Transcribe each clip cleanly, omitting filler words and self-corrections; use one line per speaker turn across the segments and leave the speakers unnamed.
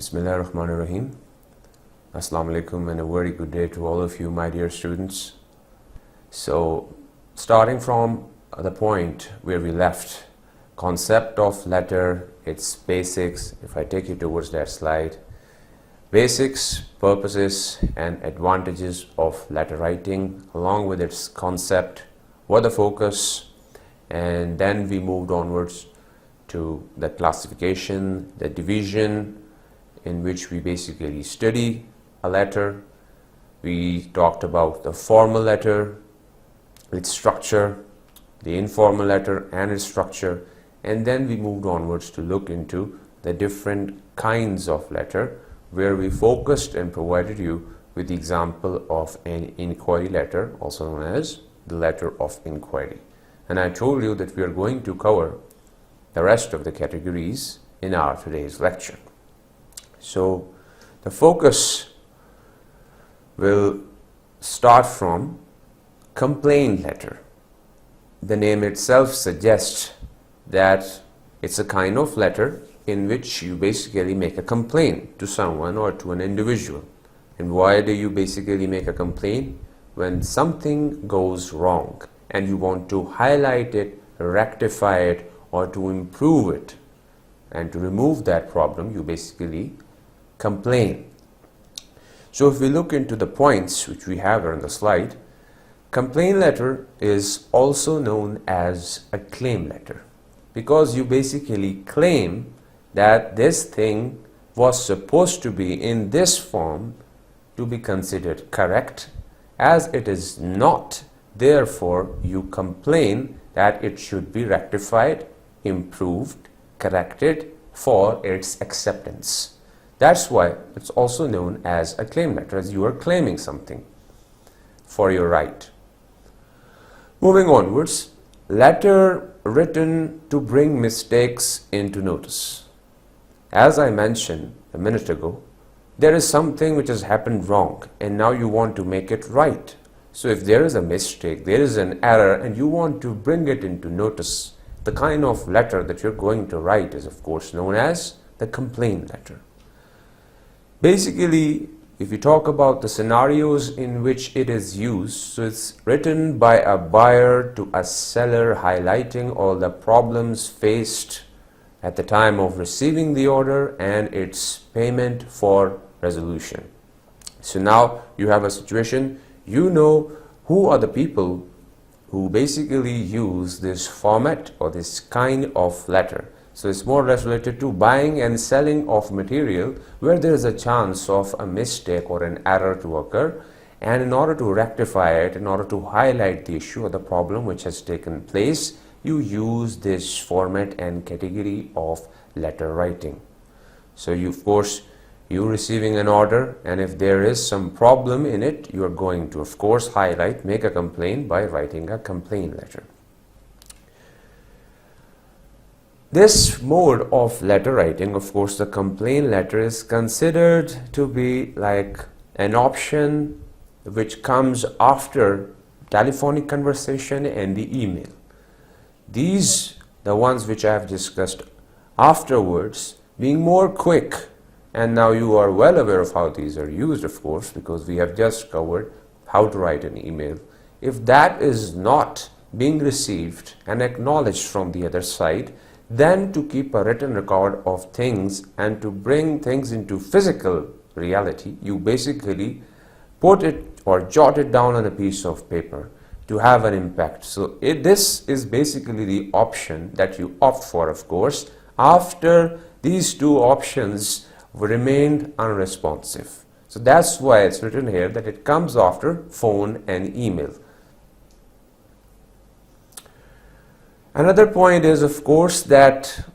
Bismillahirrahmanirrahim. Assalamu alaikum and a very good day to all of you, my dear students. So, starting from the point where we left, concept of letter, its basics, if I take you towards that slide, basics, purposes and advantages of letter writing along with its concept, what the focus, and then we moved onwards to the classification, the division in which we basically study a letter. We talked about the formal letter, its structure, the informal letter and its structure, and then we moved onwards to look into the different kinds of letter where we focused and provided you with the example of an inquiry letter, also known as the letter of inquiry. And I told you that we are going to cover the rest of the categories in our today's lecture. So the focus will start from complaint letter. The name itself suggests that it's a kind of letter in which you basically make a complaint to someone or to an individual. And why do you basically make a complaint? When something goes wrong and you want to highlight it, rectify it, or to improve it and to remove that problem, you basically complain. So if we look into the points which we have on the slide, complaint letter is also known as a claim letter because you basically claim that this thing was supposed to be in this form to be considered correct. As it is not, therefore you complain that it should be rectified, improved, corrected for its acceptance. That's why it's also known as a claim letter, as you are claiming something for your right. Moving onwards, letter written to bring mistakes into notice. As I mentioned a minute ago, there is something which has happened wrong and now you want to make it right. So if there is a mistake, there is an error and you want to bring it into notice, the kind of letter that you're going to write is of course known as the complaint letter. Basically, if you talk about the scenarios in which it is used, so it's written by a buyer to a seller highlighting all the problems faced at the time of receiving the order and its payment for resolution. So now you have a situation, you know who are the people who basically use this format or this kind of letter. So it's more or less related to buying and selling of material where there is a chance of a mistake or an error to occur, and in order to rectify it, in order to highlight the issue or the problem which has taken place, you use this format and category of letter writing. So you, of course, you're receiving an order, and if there is some problem in it, you are going to of course highlight, make a complaint by writing a complaint letter. This mode of letter writing, of course, the complaint letter is considered to be like an option which comes after telephonic conversation and the email. These, the ones which I have discussed afterwards, being more quick, and now you are well aware of how these are used, of course, because we have just covered how to write an email. If that is not being received and acknowledged from the other side, then to keep a written record of things and to bring things into physical reality, you basically put it or jot it down on a piece of paper to have an impact. So this is basically the option that you opt for, of course, after these two options remained unresponsive. So that's why it's written here that it comes after phone and email. Another point is, of course, that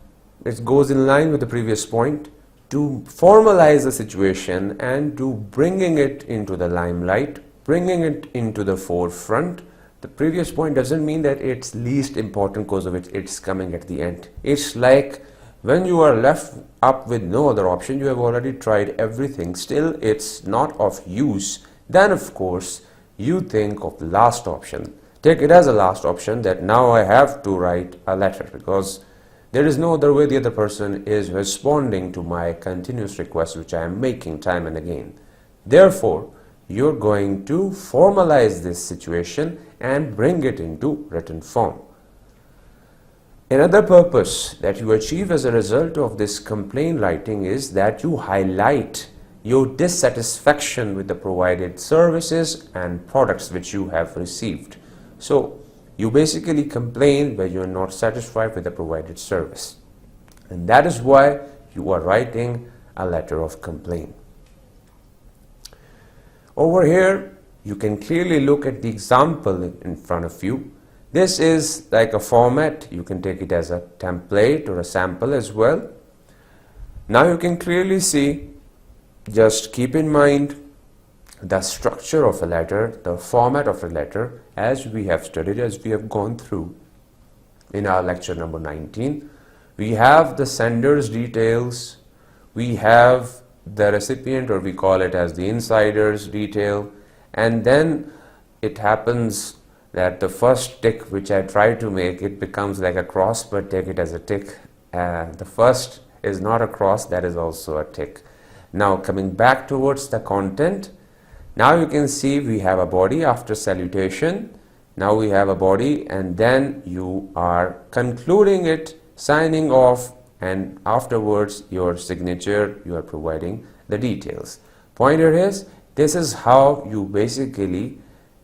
it goes in line with the previous point, to formalize the situation and to bringing it into the limelight, bringing it into the forefront. The previous point doesn't mean that it's least important because of it's coming at the end. It's like when you are left up with no other option, you have already tried everything, still it's not of use, then of course you think of the last option. Take it as a last option that now I have to write a letter, because There is no other way the other person is responding to my continuous request which I am making time and again. Therefore, you're going to formalize this situation and bring it into written form. Another purpose that you achieve as a result of this complaint writing is that you highlight your dissatisfaction with the provided services and products which you have received. So you basically complain when you are not satisfied with the provided service, and that is why you are writing a letter of complaint. Over here you can clearly look at the example in front of you. This is like a format. You can take it as a template or a sample as well. Now you can clearly see, just keep in mind the structure of a letter, the format of a letter, as we have studied, as we have gone through in our lecture number 19. We have the sender's details, we have the recipient, or we call it as the insider's detail, and then it happens that the first tick which I try to make, it becomes like a cross, but take it as a tick. The first is not a cross, that is also a tick. Now coming back towards the content, now you can see we have a body after salutation. Now we have a body, and then you are concluding it, signing off, and afterwards your signature, you are providing the details. Pointer is, this is how you basically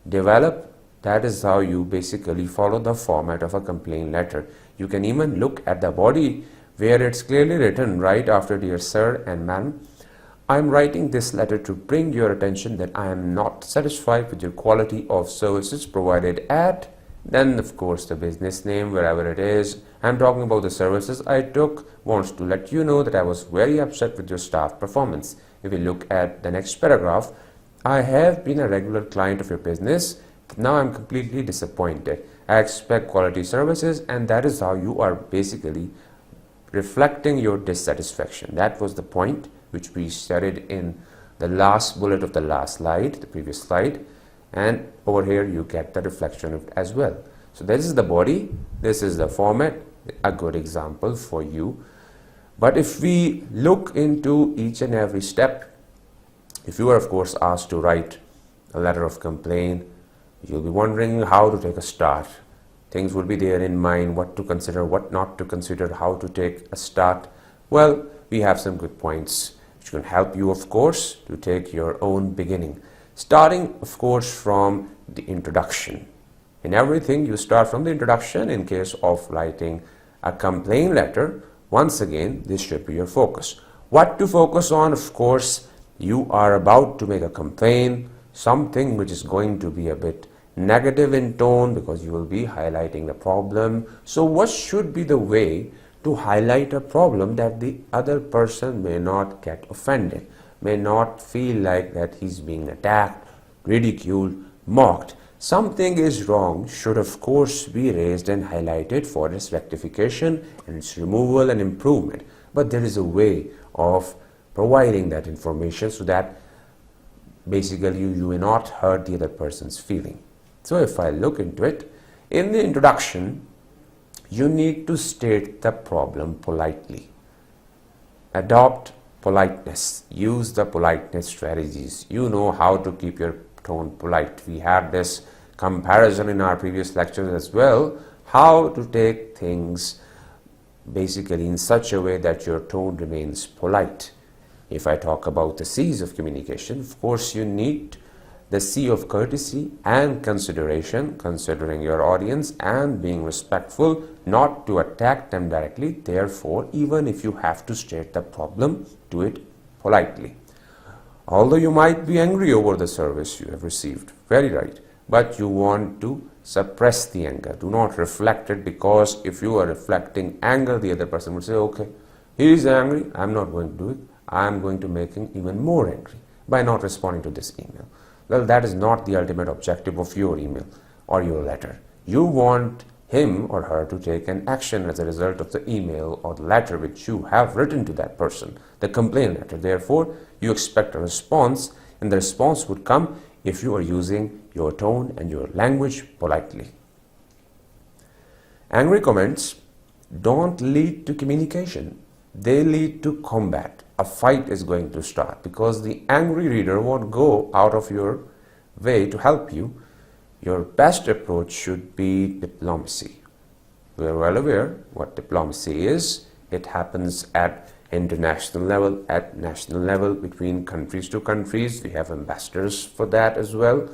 develop, that is how you basically follow the format of a complaint letter. You can even look at the body where it's clearly written right after dear sir and ma'am, I am writing this letter to bring your attention that I am not satisfied with your quality of services provided at, then of course the business name, wherever it is. I'm talking about the services I took, wants to let you know that I was very upset with your staff performance. If we look at the next paragraph, I have been a regular client of your business. Now I'm completely disappointed. I expect quality services, and that is how you are basically reflecting your dissatisfaction. That was the point which we studied in the last bullet of the last slide, the previous slide, and over here you get the reflection of it as well. So this is the body, this is the format, a good example for you. But if we look into each and every step, if you are of course asked to write a letter of complaint, you'll be wondering how to take a start. Things will be there in mind, what to consider, what not to consider, how to take a start. Well, we have some good points which can help you of course to take your own beginning. Starting of course from the introduction. In everything you start from the introduction. In case of writing a complaint letter, once again this should be your focus. What to focus on? Of course, you are about to make a complaint, something which is going to be a bit negative in tone because you will be highlighting the problem. So what should be the way to highlight a problem that the other person may not get offended, may not feel like that he's being attacked, ridiculed, mocked? Something is wrong should of course be raised and highlighted for its rectification and its removal and improvement. But there is a way of providing that information so that basically you will not hurt the other person's feeling. So if I look into it, in the introduction, you need to state the problem politely. Adopt politeness. Use the politeness strategies. You know how to keep your tone polite. We had this comparison in our previous lectures as well, how to take things basically in such a way that your tone remains polite. If I talk about the C's of communication, of course you need the C of courtesy and consideration, considering your audience and being respectful, not to attack them directly. Therefore, even if you have to state the problem, do it politely. Although you might be angry over the service you have received, very right, but you want to suppress the anger. Do not reflect it, because if you are reflecting anger, the other person will say, okay, he is angry, I'm not going to do it. I'm going to make him even more angry by not responding to this email. Well, that is not the ultimate objective of your email or your letter. You want him or her to take an action as a result of the email or the letter which you have written to that person, the complaint letter. Therefore, you expect a response, and the response would come if you are using your tone and your language politely. Angry comments don't lead to communication. They lead to combat. A fight is going to start because the angry reader won't go out of your way to help you. Your best approach should be diplomacy. We are well aware what diplomacy is. It happens at international level, at national level, between countries to countries. We have ambassadors for that as well.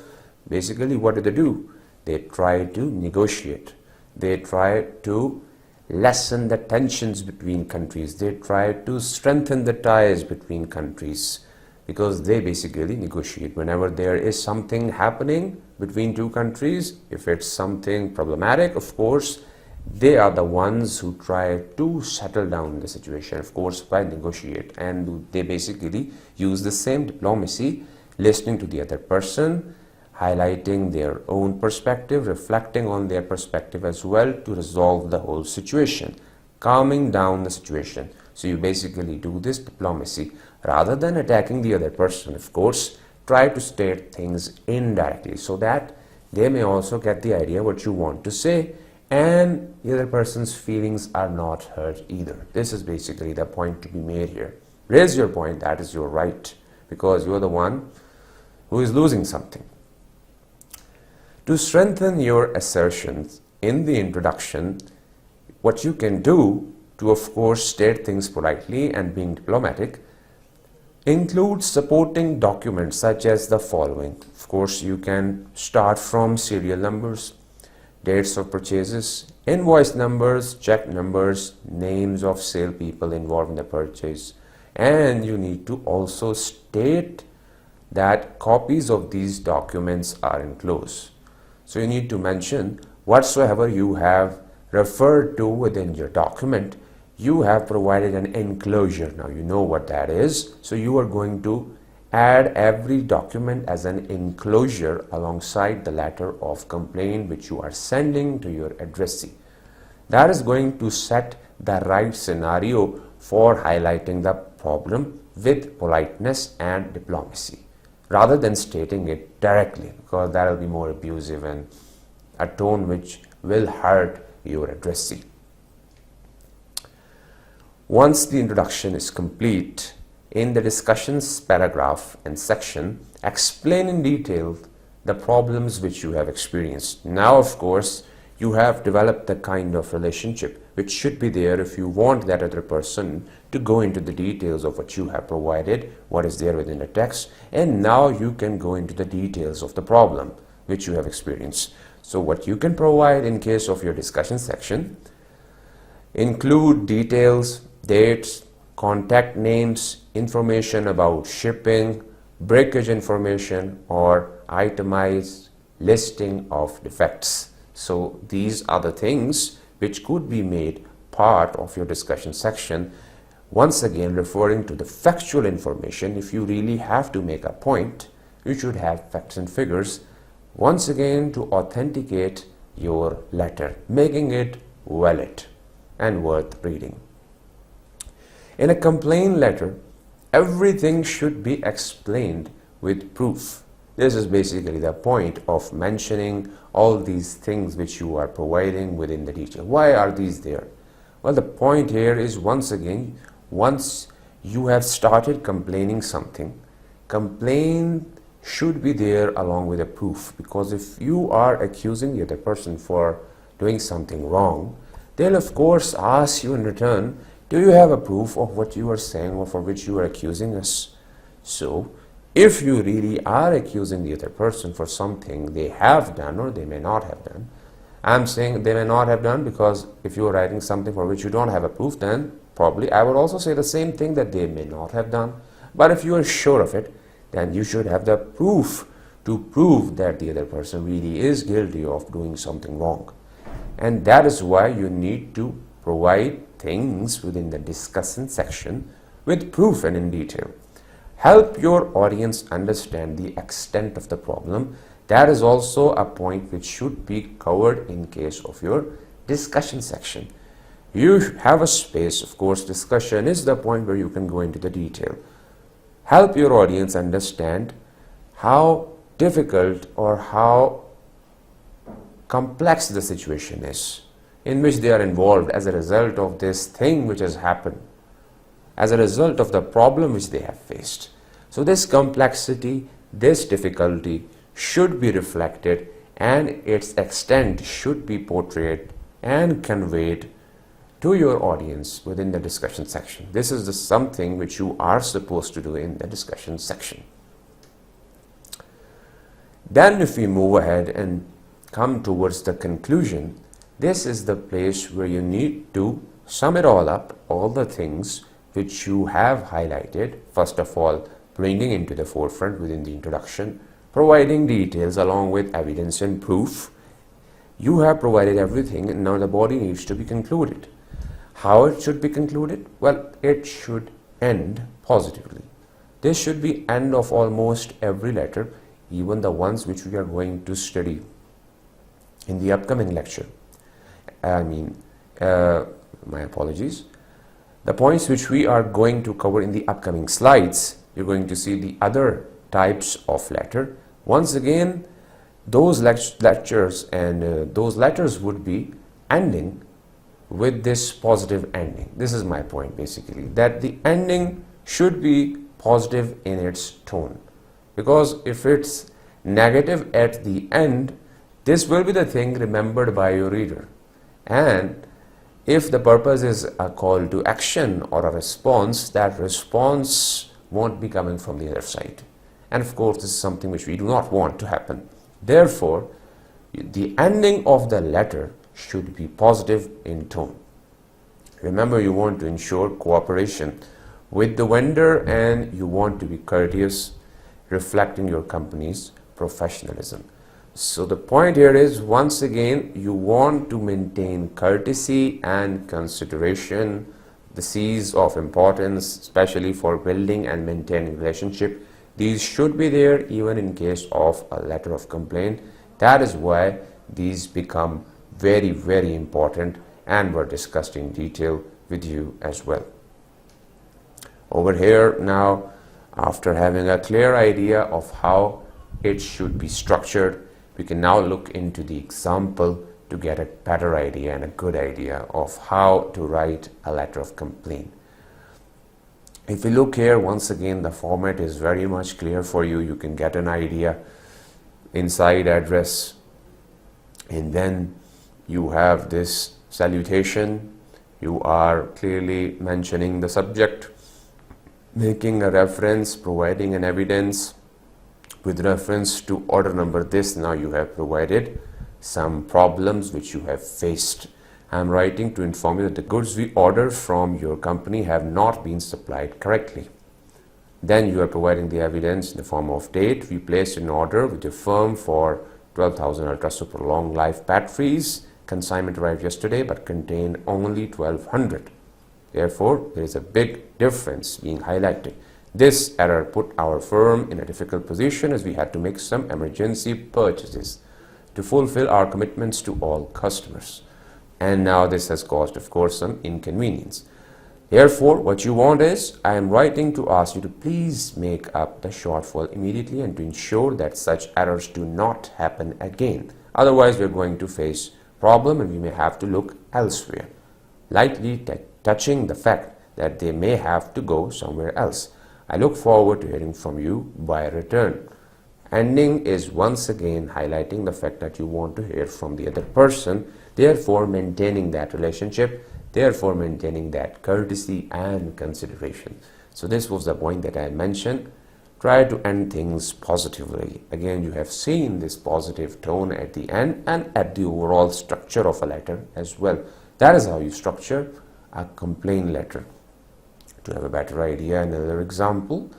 Basically, what do? They try to negotiate. They try to lessen the tensions between countries. They try to strengthen the ties between countries because they basically negotiate. Whenever there is something happening between two countries, if it's something problematic, of course, they are the ones who try to settle down the situation, of course, by negotiate. And they basically use the same diplomacy, listening to the other person, highlighting their own perspective, reflecting on their perspective as well to resolve the whole situation, calming down the situation. So you basically do this diplomacy rather than attacking the other person. Of course, try to state things indirectly so that they may also get the idea what you want to say and the other person's feelings are not hurt either. This is basically the point to be made here. Raise your point, that is your right, because you're the one who is losing something. To strengthen your assertions in the introduction, what you can do to, of course, state things politely and being diplomatic, includes supporting documents such as the following. Of course, you can start from serial numbers, dates of purchases, invoice numbers, check numbers, names of sale people involved in the purchase, and you need to also state that copies of these documents are enclosed. So you need to mention whatsoever you have referred to within your document, you have provided an enclosure. Now you know what that is. So you are going to add every document as an enclosure alongside the letter of complaint which you are sending to your addressee. That is going to set the right scenario for highlighting the problem with politeness and diplomacy, rather than stating it directly, because that will be more abusive and a tone which will hurt your addressee. Once the introduction is complete, in the discussions paragraph and section, explain in detail the problems which you have experienced. Now, of course, you have developed the kind of relationship which should be there if you want that other person to go into the details of what you have provided, what is there within the text, and now you can go into the details of the problem which you have experienced. So what you can provide in case of your discussion section include details, dates, contact names, information about shipping, breakage information, or itemized listing of defects. So these are the things which could be made part of your discussion section. Once again, referring to the factual information, if you really have to make a point, you should have facts and figures, once again to authenticate your letter, making it valid and worth reading. In a complaint letter, everything should be explained with proof. This is basically the point of mentioning all these things which you are providing within the detail. Why are these there? Well, the point here is, once again, once you have started complaining something, complaint should be there along with a proof, because if you are accusing the other person for doing something wrong, they'll of course ask you in return, do you have a proof of what you are saying or for which you are accusing us? So if you really are accusing the other person for something they have done or they may not have done, I'm saying they may not have done because if you are writing something for which you don't have a proof, then probably I would also say the same thing, that they may not have done. But if you are sure of it, then you should have the proof to prove that the other person really is guilty of doing something wrong. And that is why you need to provide things within the discussion section with proof and in detail. Help your audience understand the extent of the problem. That is also a point which should be covered in case of your discussion section. You have a space, of course, discussion is the point where you can go into the detail. Help your audience understand how difficult or how complex the situation is. in which they are involved as a result of this thing which has happened, as a result of the problem which they have faced. So this complexity, this difficulty should be reflected, and its extent should be portrayed and conveyed to your audience within the discussion section. This is something which you are supposed to do in the discussion section. Then if we move ahead and come towards the conclusion, this is the place where you need to sum it all up, all the things which you have highlighted. First of all, bringing into the forefront within the introduction, providing details along with evidence and proof. You have provided everything, and now the body needs to be concluded. How it should be concluded? Well, it should end positively. This should be end of almost every letter, even the ones which we are going to study in the upcoming lecture. My apologies. The points which we are going to cover in the upcoming slides, you're going to see the other types of letter. Once again, those lectures and those letters would be ending with this positive ending. This is my point basically, that the ending should be positive in its tone, because if it's negative at the end, this will be the thing remembered by your reader. And if the purpose is a call to action or a response, that response won't be coming from the other side. And of course, this is something which we do not want to happen. Therefore, the ending of the letter should be positive in tone. Remember, you want to ensure cooperation with the vendor, and you want to be courteous, reflecting your company's professionalism. So the point here is, once again, you want to maintain courtesy and consideration, the C's of importance, especially for building and maintaining relationship. These should be there even in case of a letter of complaint. That is why these become very, very important and were discussed in detail with you as well. Over here now, after having a clear idea of how it should be structured, we can now look into the example to get a better idea and a good idea of how to write a letter of complaint. If you look here, once again, the format is very much clear for you. You can get an idea inside address, and then you have this salutation. You are clearly mentioning the subject, making a reference, providing an evidence with reference to order number this. Now you have provided some problems which you have faced. I am writing to inform you that the goods we ordered from your company have not been supplied correctly. Then you are providing the evidence in the form of date. We placed an order with your firm for 12,000 ultra super long life batteries. Consignment arrived yesterday but contained only 1,200. Therefore, there is a big difference being highlighted. This error put our firm in a difficult position as we had to make some emergency purchases to fulfill our commitments to all customers. And now this has caused, of course, some inconvenience. Therefore, what you want is, I am writing to ask you to please make up the shortfall immediately and to ensure that such errors do not happen again. Otherwise, we are going to face problem and we may have to look elsewhere, lightly touching the fact that they may have to go somewhere else. I look forward to hearing from you by return. Ending is once again highlighting the fact that you want to hear from the other person, therefore maintaining that relationship, therefore maintaining that courtesy and consideration. So this was the point that I mentioned. Try to end things positively. Again, you have seen this positive tone at the end and at the overall structure of a letter as well. That is how you structure a complaint letter. To have a better idea, another example.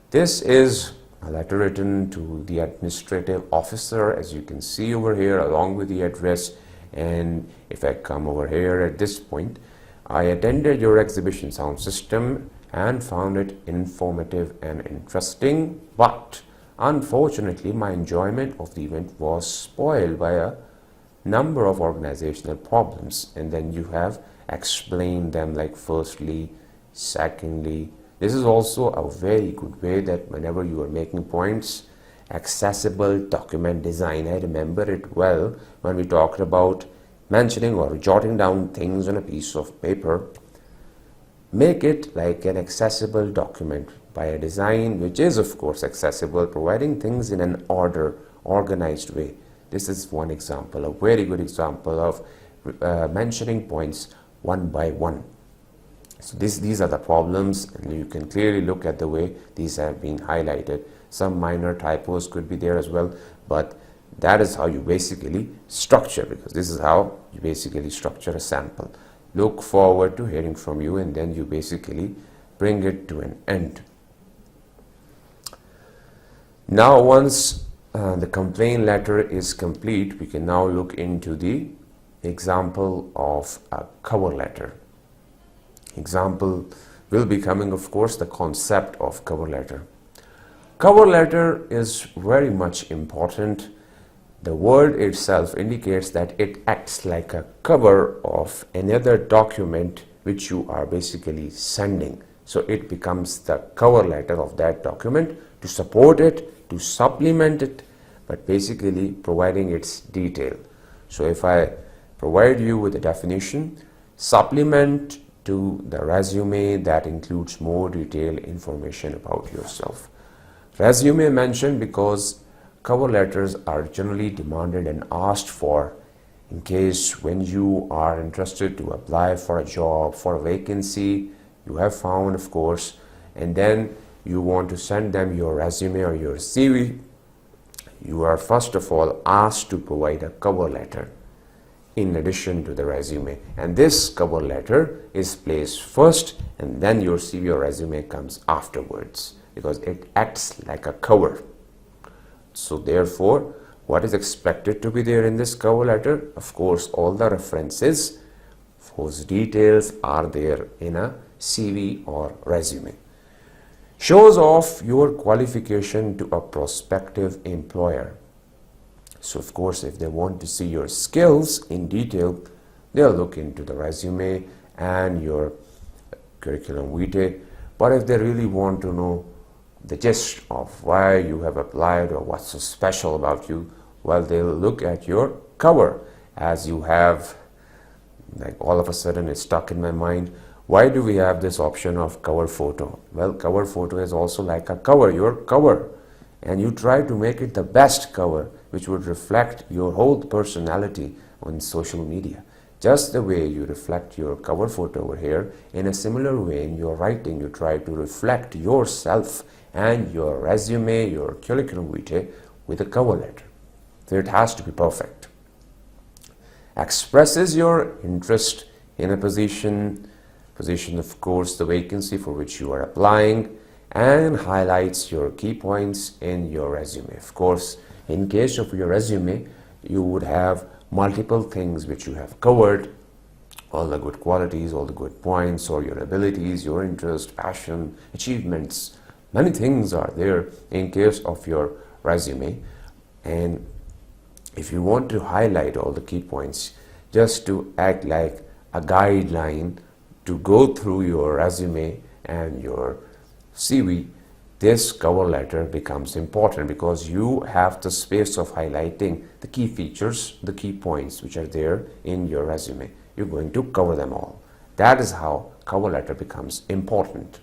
This is a letter written to the administrative officer, as you can see over here, along with the address. And if I come over here at this point, I attended your exhibition sound system and found it informative and interesting, but unfortunately my enjoyment of the event was spoiled by a number of organizational problems. And then you have explained them, like firstly, secondly. This is also a very good way that whenever you are making points, accessible document design. I remember it well when we talked about mentioning or jotting down things on a piece of paper, make it like an accessible document by a design which is of course accessible, providing things in an organized way. This is one example, a very good example of mentioning points one by one. So these are the problems, and you can clearly look at the way these have been highlighted. Some minor typos could be there as well, but that is how you basically structure, because this is how you basically structure a sample. Look forward to hearing from you, and then you basically bring it to an end. Now once the complaint letter is complete, we can now look into the example of a cover letter. Example will be coming, of course, the concept of cover letter. Cover letter is very much important. The word itself indicates that it acts like a cover of another document which you are basically sending. So it becomes the cover letter of that document to support it, to supplement it, but basically providing its detail. So if I provide you with a definition, supplement to the resume that includes more detailed information about yourself. Resume mentioned because cover letters are generally demanded and asked for in case when you are interested to apply for a job, for a vacancy you have found, of course, and then you want to send them your resume or your CV. You are first of all asked to provide a cover letter in addition to the resume, and this cover letter is placed first, and then your CV or resume comes afterwards, because it acts like a cover. So therefore, what is expected to be there in this cover letter? Of course, all the references, those details are there in a CV or resume. Shows off your qualification to a prospective employer. So of course, if they want to see your skills in detail, they'll look into the resume and your curriculum vitae. But if they really want to know the gist of why you have applied or what's so special about you, well, they'll look at your cover. As you have, like all of a sudden it's stuck in my mind, why do we have this option of cover photo? Well, cover photo is also like a cover, your cover, and you try to make it the best cover which would reflect your whole personality on social media. Just the way you reflect your cover photo over here, in a similar way in your writing you try to reflect yourself and your resume, your curriculum vitae with a cover letter. So it has to be perfect. Expresses your interest in a position of course the vacancy for which you are applying, and highlights your key points in your resume. Of course, in case of your resume, you would have multiple things which you have covered, all the good qualities, all the good points, or your abilities, your interest, passion, achievements. Many things are there in case of your resume, and if you want to highlight all the key points, just to act like a guideline to go through your resume and your CV, this cover letter becomes important, because you have the space of highlighting the key features, the key points which are there in your resume. You're going to cover them all. That is how cover letter becomes important.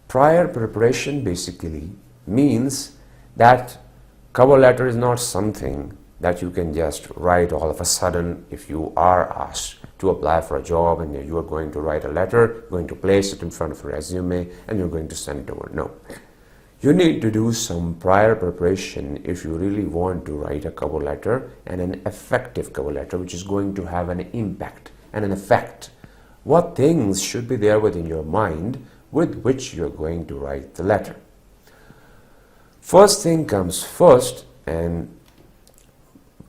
Prior preparation basically means that cover letter is not something that you can just write all of a sudden. If you are asked to apply for a job and you are going to write a letter, going to place it in front of a resume, and you're going to send it over. No. You need to do some prior preparation if you really want to write a cover letter, and an effective cover letter which is going to have an impact and an effect. What things should be there within your mind with which you're going to write the letter? First thing comes first, and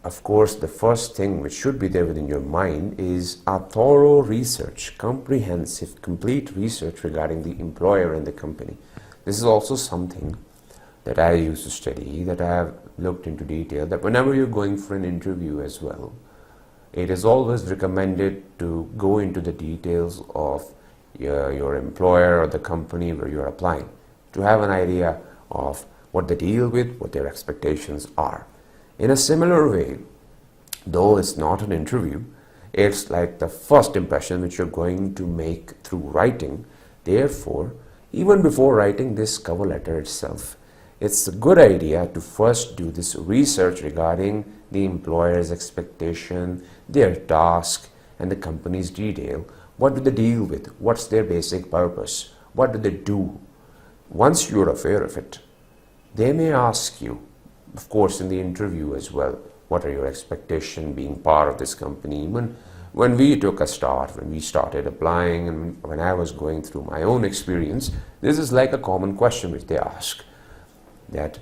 of course, the first thing which should be there within your mind is a thorough research, comprehensive, complete research regarding the employer and the company. This is also something that I used to study, that I have looked into detail, that whenever you're going for an interview as well, it is always recommended to go into the details of your employer or the company where you're applying, to have an idea of what they deal with, what their expectations are. In a similar way, though it's not an interview, it's like the first impression which you're going to make through writing. Therefore, even before writing this cover letter itself, it's a good idea to first do this research regarding the employer's expectation, their task, and the company's detail. What do they deal with? What's their basic purpose? What do they do? Once you're aware of it, they may ask you, of course in the interview as well, what are your expectations being part of this company? When we took a start, when we started applying, and when I was going through my own experience, this is like a common question which they ask, that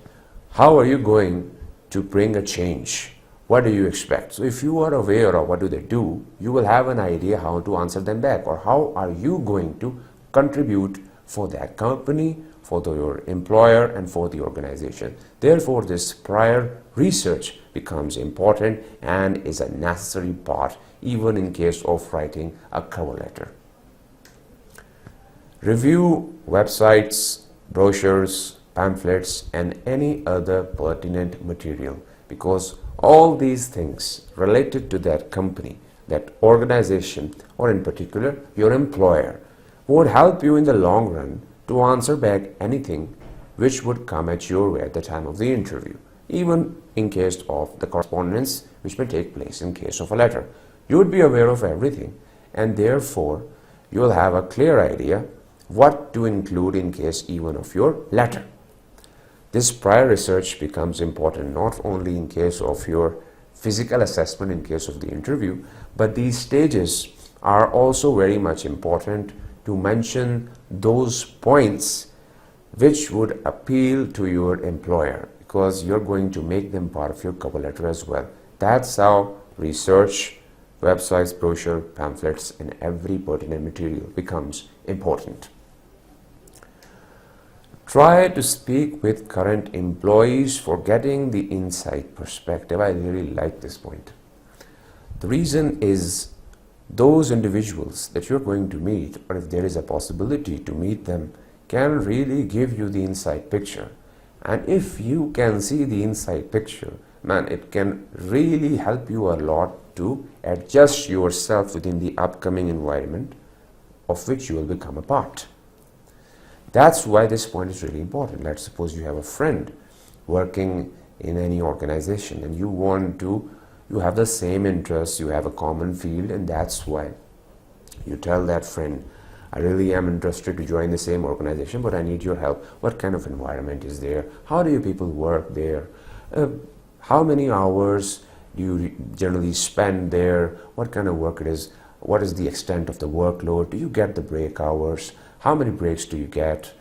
how are you going to bring a change? What do you expect? So if you are aware of what do they do, you will have an idea how to answer them back, or how are you going to contribute for that company, for your employer, and for the organization. Therefore, this prior research becomes important and is a necessary part even in case of writing a cover letter. Review websites, brochures, pamphlets, and any other pertinent material, because all these things related to that company, that organization, or in particular your employer, would help you in the long run to answer back anything which would come at your way at the time of the interview, even in case of the correspondence which may take place in case of a letter. You would be aware of everything, and therefore you will have a clear idea what to include in case even of your letter. This prior research becomes important not only in case of your physical assessment in case of the interview, but these stages are also very much important to mention those points which would appeal to your employer, because you're going to make them part of your cover letter as well. That's how research, websites, brochure, pamphlets, and every pertinent material becomes important. Try to speak with current employees for getting the inside perspective. I really like this point. The reason is those individuals that you're going to meet, or if there is a possibility to meet them, can really give you the inside picture. And if you can see the inside picture, man, it can really help you a lot to adjust yourself within the upcoming environment of which you will become a part. That's why this point is really important. Let's suppose you have a friend working in any organization and you have the same interests, you have a common field, and that's why you tell that friend, I really am interested to join the same organization, but I need your help. What kind of environment is there? How do you people work there? How many hours do you generally spend there? What kind of work it is? What is the extent of the workload? Do you get the break hours? How many breaks do you get?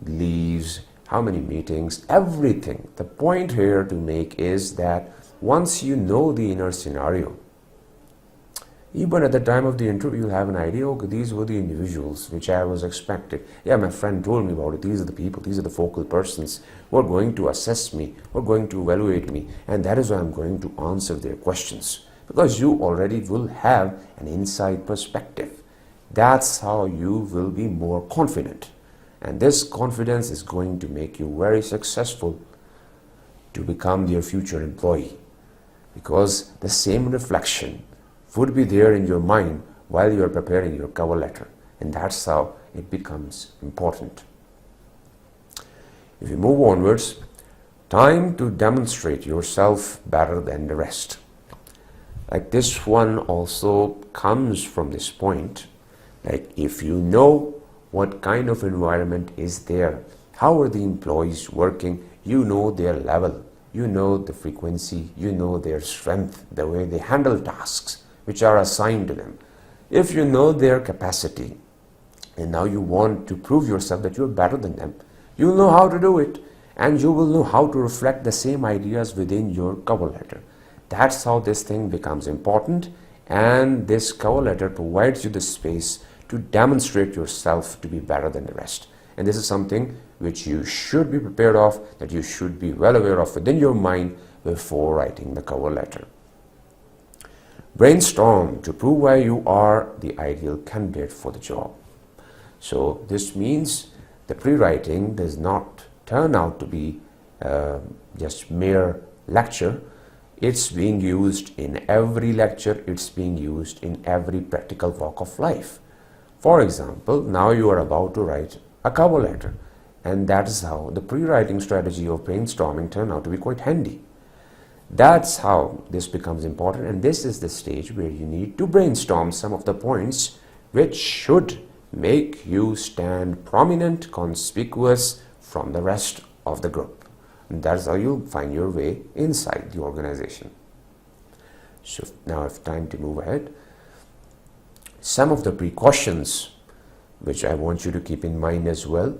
Leaves? How many meetings? Everything. The point here to make is that once you know the inner scenario, even at the time of the interview, you'll have an idea, okay, these were the individuals which I was expected. Yeah, my friend told me about it. These are the people, these are the focal persons who are going to assess me, who are going to evaluate me, and that is why I'm going to answer their questions. Because you already will have an inside perspective. That's how you will be more confident. And this confidence is going to make you very successful to become their future employee. Because the same reflection would be there in your mind while you are preparing your cover letter. And that's how it becomes important. If you move onwards, time to demonstrate yourself better than the rest. Like this one also comes from this point. Like if you know what kind of environment is there, how are the employees working, you know their level, you know the frequency, you know their strength, the way they handle tasks which are assigned to them. If you know their capacity and now you want to prove yourself that you're better than them, you'll know how to do it, and you will know how to reflect the same ideas within your cover letter. That's how this thing becomes important, and this cover letter provides you the space to demonstrate yourself to be better than the rest. And this is something which you should be prepared of, that you should be well aware of within your mind before writing the cover letter. Brainstorm to prove why you are the ideal candidate for the job. So this means the pre-writing does not turn out to be just mere lecture. It's being used in every lecture, it's being used in every practical walk of life. For example, now you are about to write a cover letter, and that is how the pre-writing strategy of brainstorming turned out to be quite handy. That's how this becomes important, and this is the stage where you need to brainstorm some of the points which should make you stand prominent, conspicuous from the rest of the group. And that's how you'll find your way inside the organization. So now it's time to move ahead. Some of the precautions which I want you to keep in mind as well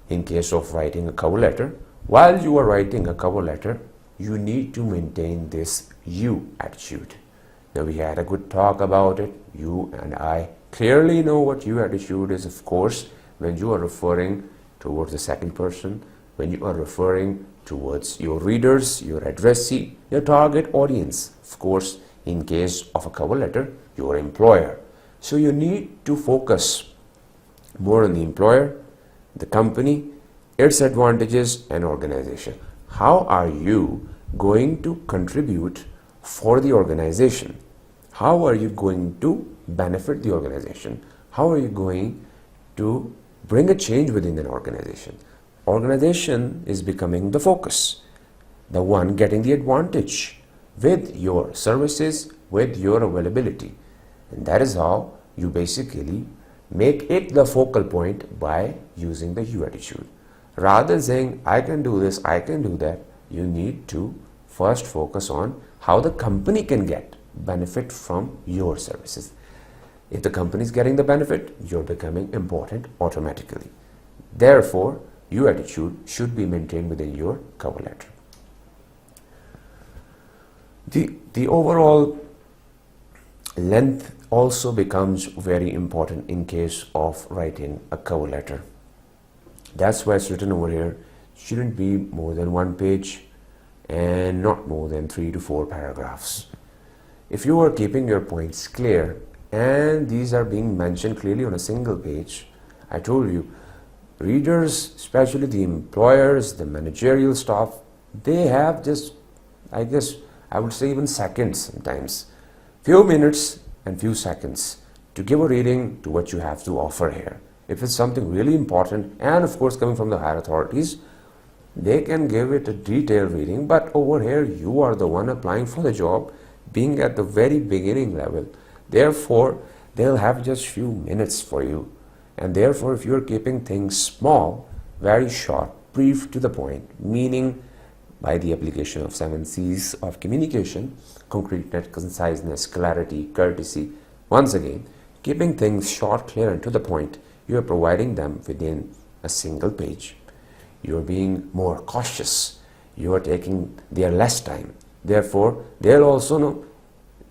in case of writing a cover letter. While you are writing a cover letter, you need to maintain this you attitude. Now, we had a good talk about it. You and I clearly know what you attitude is, of course, when you are referring towards the second person, when you are referring towards your readers, your addressee, your target audience, of course, in case of a cover letter, your employer. So you need to focus more on the employer, the company, its advantages and organization. How are you going to contribute for the organization? How are you going to benefit the organization? How are you going to bring a change within an organization? Organization is becoming the focus, the one getting the advantage with your services, with your availability. And that is how you basically make it the focal point by using the you attitude. Rather than saying, I can do this, I can do that, you need to first focus on how the company can get benefit from your services. If the company is getting the benefit, you're becoming important automatically. Therefore, your attitude should be maintained within your cover letter. The overall length also becomes very important in case of writing a cover letter. That's why it's written over here, shouldn't be more than 1 page and not more than 3 to 4 paragraphs. If you are keeping your points clear and these are being mentioned clearly on a single page, I told you, readers, especially the employers, the managerial staff, they have just, I guess, I would say even seconds sometimes, few minutes and few seconds to give a reading to what you have to offer here. If it's something really important and of course coming from the higher authorities, they can give it a detailed reading, but over here you are the one applying for the job, being at the very beginning level. Therefore, they'll have just few minutes for you. And therefore, if you're keeping things small, very short, brief to the point, meaning by the application of 7 C's of communication, concreteness, conciseness, clarity, courtesy, once again, keeping things short, clear and to the point, you are providing them within a single page. You're being more cautious. You are taking their less time. Therefore, they'll also know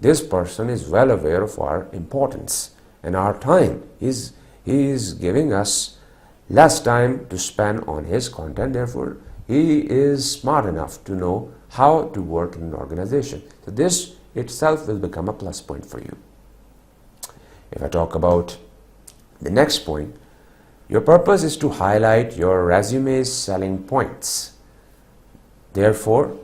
this person is well aware of our importance and our time. He is giving us less time to spend on his content. Therefore, he is smart enough to know how to work in an organization. So this itself will become a plus point for you. If I talk about the next point, your purpose is to highlight your resume's selling points. Therefore,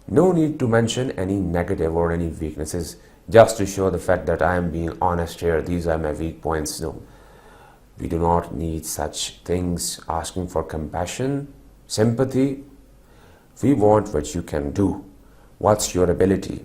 no need to mention any negative or any weaknesses just to show the fact that I am being honest here, these are my weak points. No, we do not need such things, asking for compassion, sympathy. We want what you can do. What's your ability?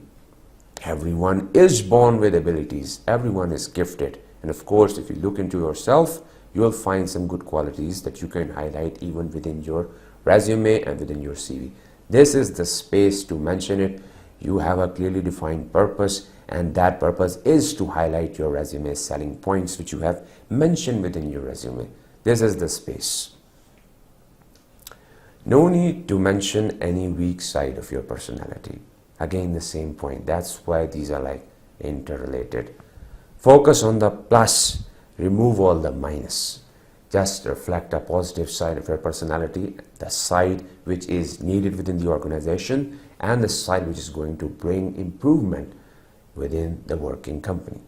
Everyone is born with abilities. Everyone is gifted. And of course, if you look into yourself, you will find some good qualities that you can highlight even within your resume and within your CV. This is the space to mention it. You have a clearly defined purpose, and that purpose is to highlight your resume's selling points which you have mentioned within your resume. This is the space. No need to mention any weak side of your personality. Again, the same point. That's why these are like interrelated. Focus on the plus, remove all the minus. Just reflect a positive side of your personality, the side which is needed within the organization and the side which is going to bring improvement within the working company.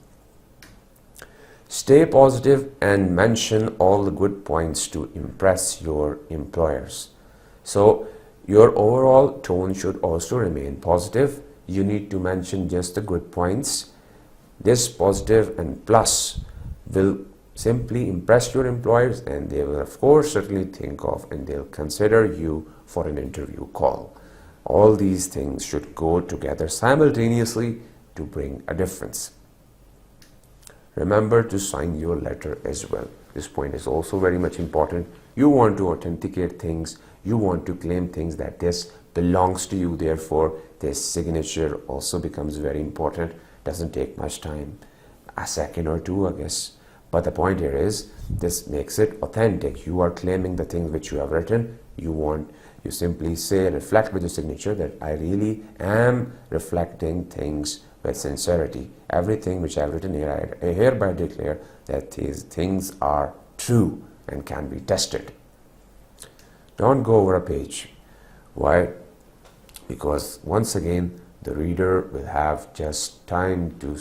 Stay positive and mention all the good points to impress your employers. So your overall tone should also remain positive. you need to mention just the good points. This positive and plus will simply impress your employers, and they will of course certainly think of and they'll consider you for an interview call. All these things should go together simultaneously to bring a difference. Remember to sign your letter as well. This point is also very much important. You want to authenticate things, you want to claim things that this belongs to you, therefore this signature also becomes very important. Doesn't take much time, a second or two, I guess. But the point here is, this makes it authentic. You are claiming the things which you have written. You simply say, reflect with your signature that I really am reflecting things with sincerity. Everything which I have written here, I hereby declare that these things are true and can be tested. Don't go over a page. Why? Because once again, the reader will have just time to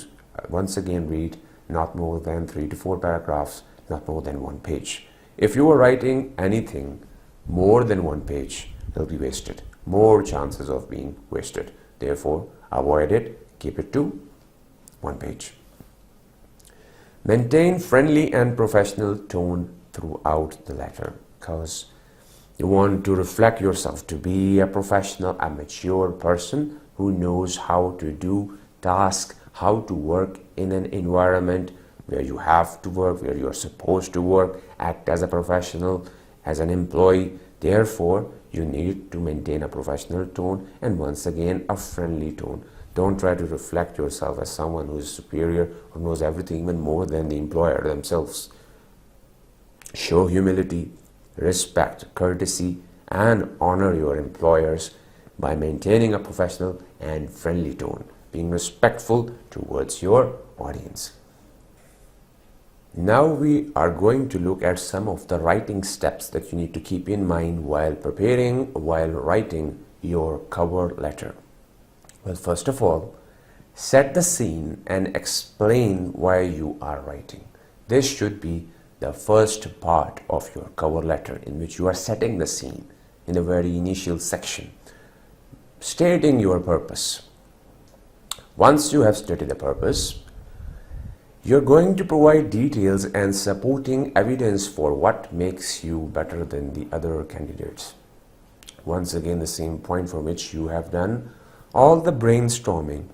once again read not more than 3 to 4 paragraphs, not more than 1 page. If you are writing anything more than 1 page, it will be wasted. More chances of being wasted. Therefore, avoid it. Keep it to 1 page. Maintain friendly and professional tone throughout the letter, because you want to reflect yourself to be a professional, a mature person who knows how to do tasks, how to work in an environment where you have to work, where you are supposed to work, act as a professional, as an employee. Therefore, you need to maintain a professional tone and once again a friendly tone. Don't try to reflect yourself as someone who is superior or knows everything even more than the employer themselves. Show humility, respect, courtesy, and honor your employers by maintaining a professional and friendly tone, being respectful towards your audience. Now we are going to look at some of the writing steps that you need to keep in mind while writing your cover letter. Well, first of all, set the scene and explain why you are writing. This should be the first part of your cover letter, in which you are setting the scene in the very initial section, stating your purpose. Once you have stated the purpose, you're going to provide details and supporting evidence for what makes you better than the other candidates. Once again, the same point for which you have done all the brainstorming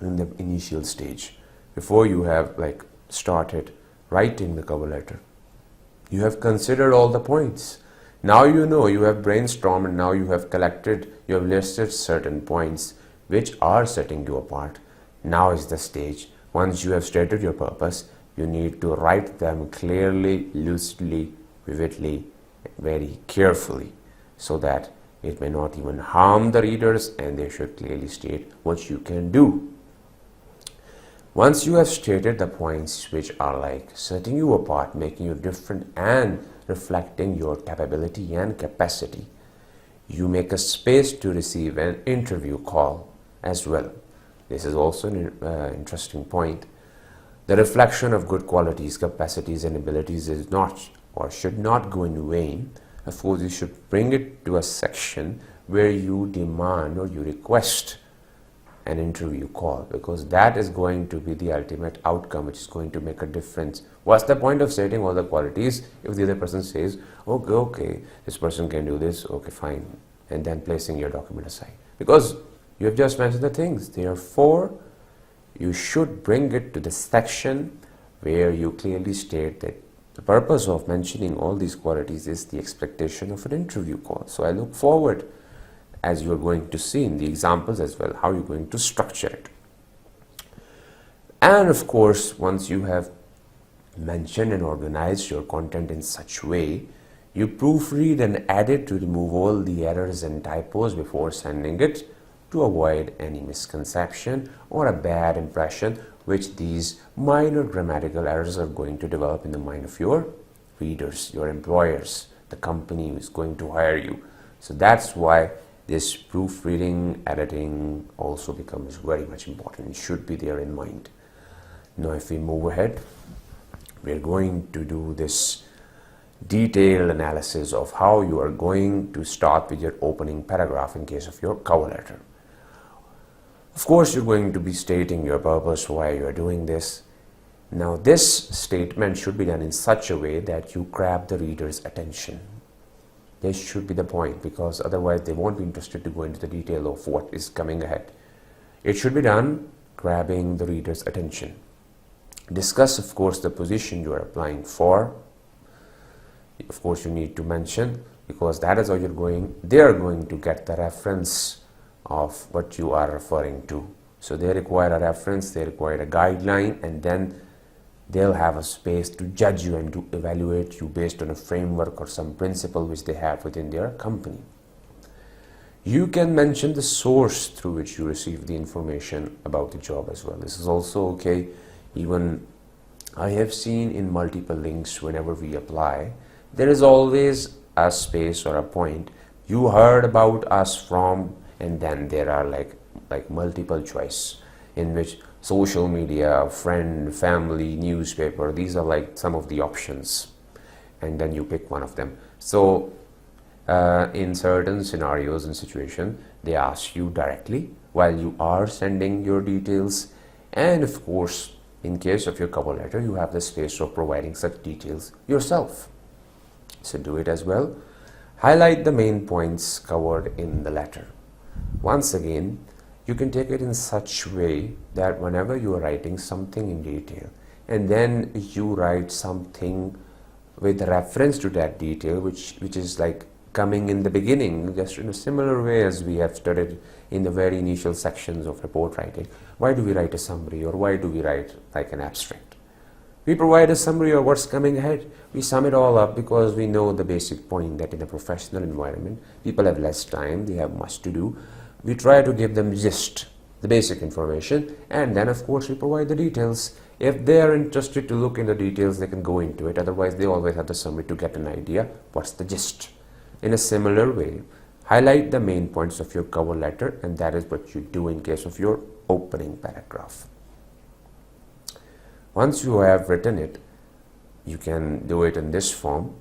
in the initial stage before you have started writing the cover letter. You have considered all the points. Now you know, you have brainstormed, and now you have collected, you have listed certain points which are setting you apart. Now is the stage. Once you have stated your purpose, you need to write them clearly, lucidly, vividly, very carefully, so that it may not even harm the readers, and they should clearly state what you can do. Once you have stated the points which are setting you apart, making you different, and reflecting your capability and capacity, you make a space to receive an interview call as well. This is also an interesting point. The reflection of good qualities, capacities, and abilities is not or should not go in vain. Of course, you should bring it to a section where you demand or you request an interview call, because that is going to be the ultimate outcome, which is going to make a difference. What's the point of stating all the qualities if the other person says, okay, this person can do this, okay, fine, and then placing your document aside? Because you have just mentioned the things. Therefore, you should bring it to the section where you clearly state that the purpose of mentioning all these qualities is the expectation of an interview call. So I look forward, as you are going to see in the examples as well, how you're going to structure it. And of course, once you have mentioned and organized your content in such way, you proofread and edit to remove all the errors and typos before sending it, to avoid any misconception or a bad impression which these minor grammatical errors are going to develop in the mind of your readers, your employers, the company who is going to hire you. So that's why this proofreading, editing also becomes very much important. It should be there in mind. Now if we move ahead, we're going to do this detailed analysis of how you are going to start with your opening paragraph in case of your cover letter. Of course, you're going to be stating your purpose, why you're doing this. Now, this statement should be done in such a way that you grab the reader's attention. This should be the point, because otherwise they won't be interested to go into the detail of what is coming ahead. It should be done grabbing the reader's attention. Discuss, of course, the position you are applying for. Of course, you need to mention, because that is how they are going to get the reference of what you are referring to. So they require a reference, they require a guideline, and then they'll have a space to judge you and to evaluate you based on a framework or some principle which they have within their company. You can mention the source through which you receive the information about the job as well. This is also okay. Even I have seen in multiple links, whenever we apply, there is always a space or a point, you heard about us from, and then there are like multiple choice in which social media, friend, family, newspaper, these are like some of the options, and then you pick one of them. So in certain scenarios and situations, they ask you directly while you are sending your details, and of course in case of your cover letter, you have the space of providing such details yourself. So do it as well. Highlight the main points covered in the letter. Once again, you can take it in such way that whenever you are writing something in detail and then you write something with reference to that detail which is like coming in the beginning, just in a similar way as we have studied in the very initial sections of report writing. Why do we write a summary, or why do we write like an abstract? We provide a summary of what's coming ahead. We sum it all up because we know the basic point that in a professional environment, people have less time, they have much to do. We try to give them just the basic information, and then of course we provide the details. If they are interested to look in the details, they can go into it. Otherwise, they always have the summary to get an idea what's the gist. In a similar way, highlight the main points of your cover letter, and that is what you do in case of your opening paragraph. Once you have written it, you can do it in this form.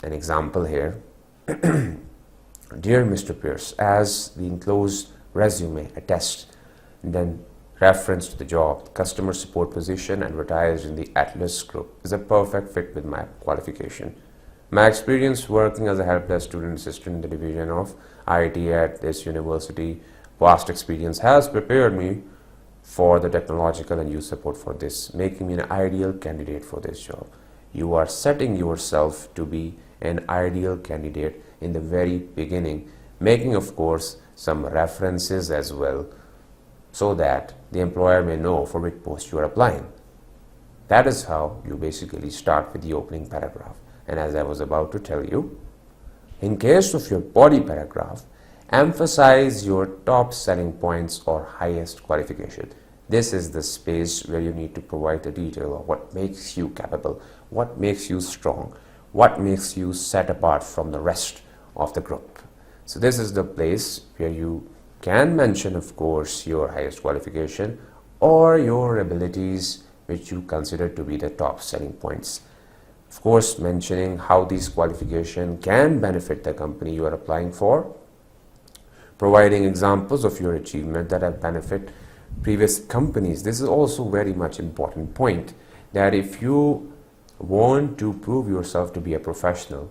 An example here. Dear Mr. Pierce, as the enclosed resume attests, and then reference to the job, customer support position advertised in the Atlas Group is a perfect fit with my qualification. My experience working as a help desk student assistant in the division of IT at this university, vast experience has prepared me for the technological and youth support for this, making me an ideal candidate for this job. You are setting yourself to be an ideal candidate in the very beginning, making of course some references as well, so that the employer may know for which post you are applying. That is how you basically start with the opening paragraph. And as I was about to tell you, in case of your body paragraph, emphasize your top selling points or highest qualification. This is the space where you need to provide the detail of what makes you capable, what makes you strong, what makes you set apart from the rest of the group. So this is the place where you can mention, of course, your highest qualification or your abilities which you consider to be the top selling points. Of course, mentioning how these qualifications can benefit the company you are applying for, providing examples of your achievement that have benefit previous companies. This is also very much important point, that if you want to prove yourself to be a professional,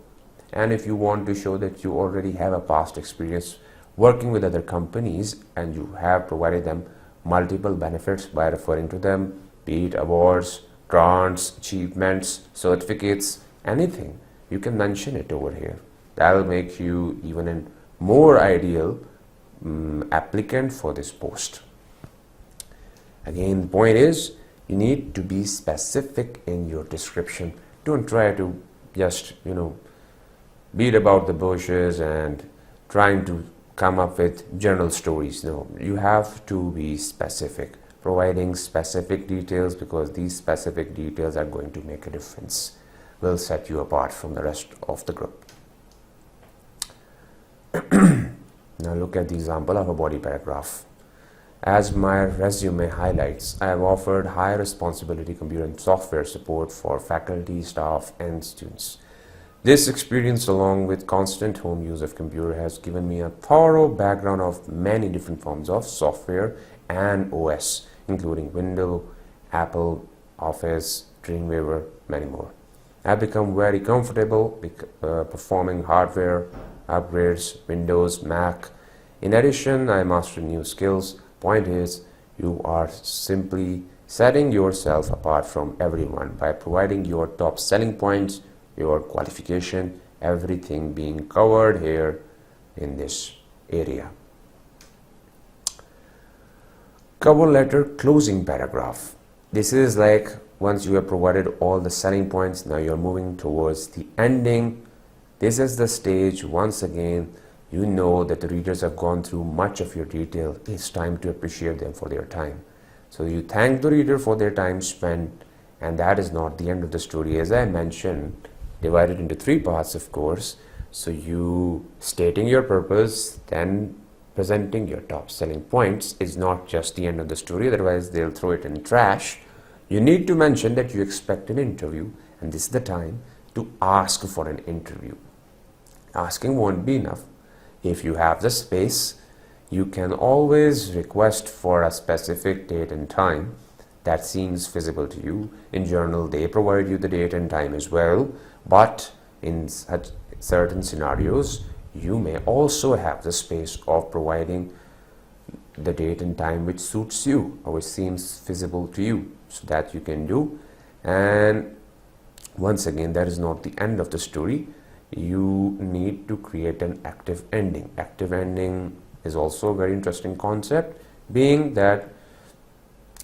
and if you want to show that you already have a past experience working with other companies and you have provided them multiple benefits by referring to them, be it awards, grants, achievements, certificates, anything, you can mention it over here. That will make you even a more ideal applicant for this post. Again, the point is, you need to be specific in your description. Don't try to just, beat about the bushes and trying to come up with general stories. No, you have to be specific, providing specific details, because these specific details are going to make a difference, will set you apart from the rest of the group. Now look at the example of a body paragraph. As my resume highlights, I have offered high responsibility computer and software support for faculty, staff, and students. This experience, along with constant home use of computer, has given me a thorough background of many different forms of software and OS, including Windows, Apple, Office, Dreamweaver, many more. I've become very comfortable performing hardware upgrades, Windows, Mac. In addition, I mastered new skills. Point is, you are simply setting yourself apart from everyone by providing your top selling points, your qualification, everything being covered here in this area. Cover letter closing paragraph. This is like once you have provided all the selling points, now you're moving towards the ending. This is the stage, once again, you know that the readers have gone through much of your detail. It's time to appreciate them for their time. So you thank the reader for their time spent, and that is not the end of the story. As I mentioned, divided into 3 parts, of course. So you stating your purpose, then presenting your top selling points is not just the end of the story, otherwise they'll throw it in trash. You need to mention that you expect an interview, and this is the time to ask for an interview. Asking won't be enough. If you have the space, you can always request for a specific date and time that seems feasible to you. In journal, they provide you the date and time as well, but in such certain scenarios, you may also have the space of providing the date and time which suits you or which seems feasible to you, so that you can do. And once again, that is not the end of the story. You need to create an active ending. Active ending is also a very interesting concept, being that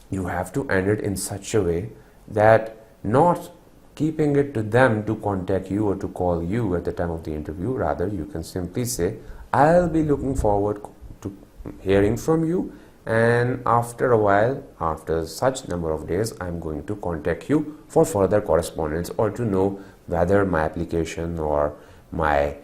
you have to end it in such a way that not keeping it to them to contact you or to call you at the time of the interview. Rather, you can simply say, I'll be looking forward to hearing from you, and after a while, after such number of days, I'm going to contact you for further correspondence or to know whether my application or my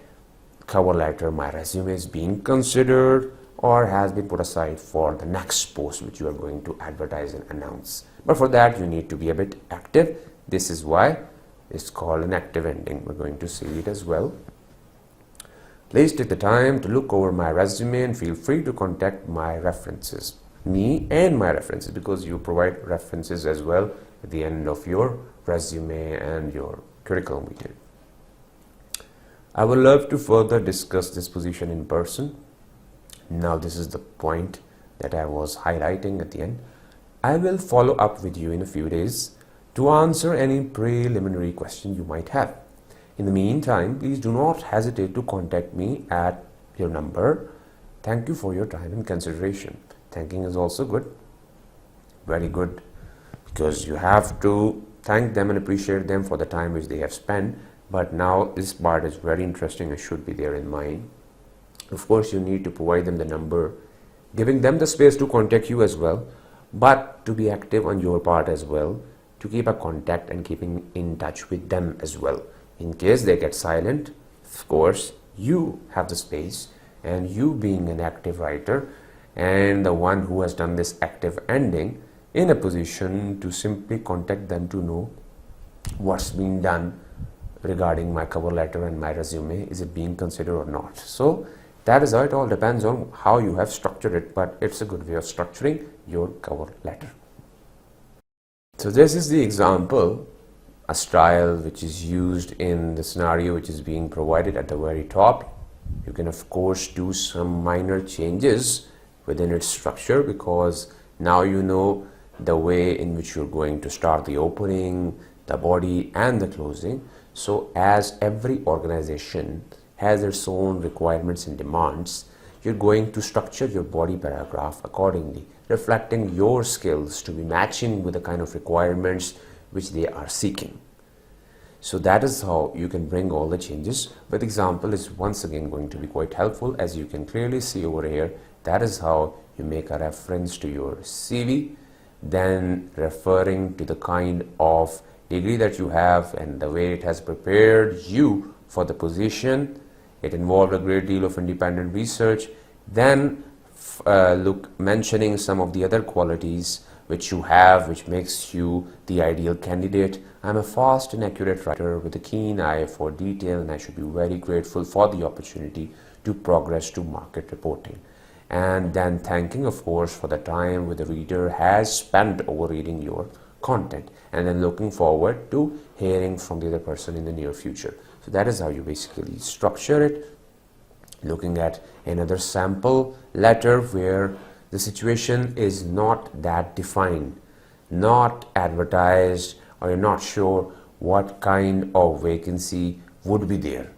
cover letter, my resume is being considered or has been put aside for the next post which you are going to advertise and announce. But for that, you need to be a bit active. This is why it's called an active ending. We're going to see it as well. Please take the time to look over my resume and feel free to contact my references, me and my references, because you provide references as well at the end of your resume and your curriculum material. I would love to further discuss this position in person. Now this is the point that I was highlighting at the end. I will follow up with you in a few days to answer any preliminary question you might have. In the meantime, please do not hesitate to contact me at your number. Thank you for your time and consideration. Thanking is also good, very good, because you have to thank them and appreciate them for the time which they have spent. But now this part is very interesting and should be there in mind. Of course, you need to provide them the number, giving them the space to contact you as well, but to be active on your part as well, to keep a contact and keeping in touch with them as well. In case they get silent, of course, you have the space, and you being an active writer and the one who has done this active ending, in a position to simply contact them to know what's being done regarding my cover letter and my resume. Is it being considered or not? So that is how it all depends on how you have structured it, but it's a good way of structuring your cover letter. So this is the example, a style which is used in the scenario which is being provided at the very top. You can of course do some minor changes within its structure, because now you know the way in which you're going to start the opening, the body and the closing. So as every organization has its own requirements and demands, you're going to structure your body paragraph accordingly, reflecting your skills to be matching with the kind of requirements which they are seeking. So that is how you can bring all the changes. But example is once again going to be quite helpful, as you can clearly see over here. That is how you make a reference to your CV, then referring to the kind of degree that you have and the way it has prepared you for the position. It involved a great deal of independent research. Then mentioning some of the other qualities which you have, which makes you the ideal candidate. I'm a fast and accurate writer with a keen eye for detail, and I should be very grateful for the opportunity to progress to market reporting. And then thanking, of course, for the time with the reader has spent over reading your content, and then looking forward to hearing from the other person in the near future. So that is how you basically structure it. Looking at another sample letter where the situation is not that defined, not advertised, or you're not sure what kind of vacancy would be there.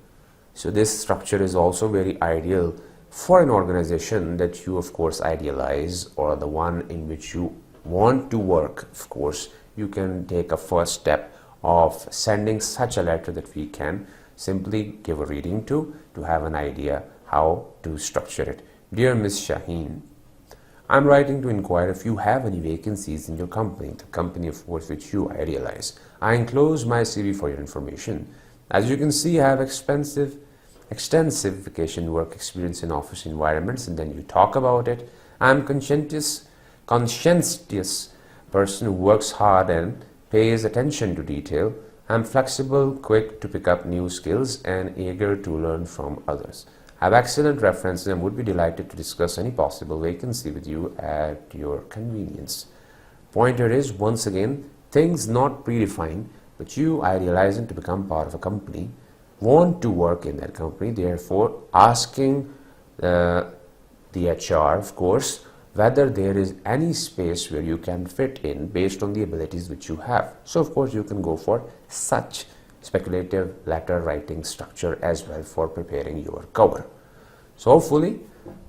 So this structure is also very ideal for an organization that you of course idealize, or the one in which you want to work. Of course, you can take a first step of sending such a letter that we can simply give a reading to have an idea how to structure it. Dear Ms. Shaheen, I'm writing to inquire if you have any vacancies in your company, the company of course which you idealize. I enclose my CV for your information. As you can see, I have extensive vacation work experience in office environments, and then you talk about it. I'm conscientious person who works hard and pays attention to detail. I'm flexible, quick to pick up new skills, and eager to learn from others. I have excellent references and would be delighted to discuss any possible vacancy with you at your convenience. Pointer is, once again, things not predefined, but you idealizing to become part of a company, want to work in that company, therefore asking the HR, of course, whether there is any space where you can fit in based on the abilities which you have. So of course you can go for such speculative letter writing structure as well for preparing your cover. So hopefully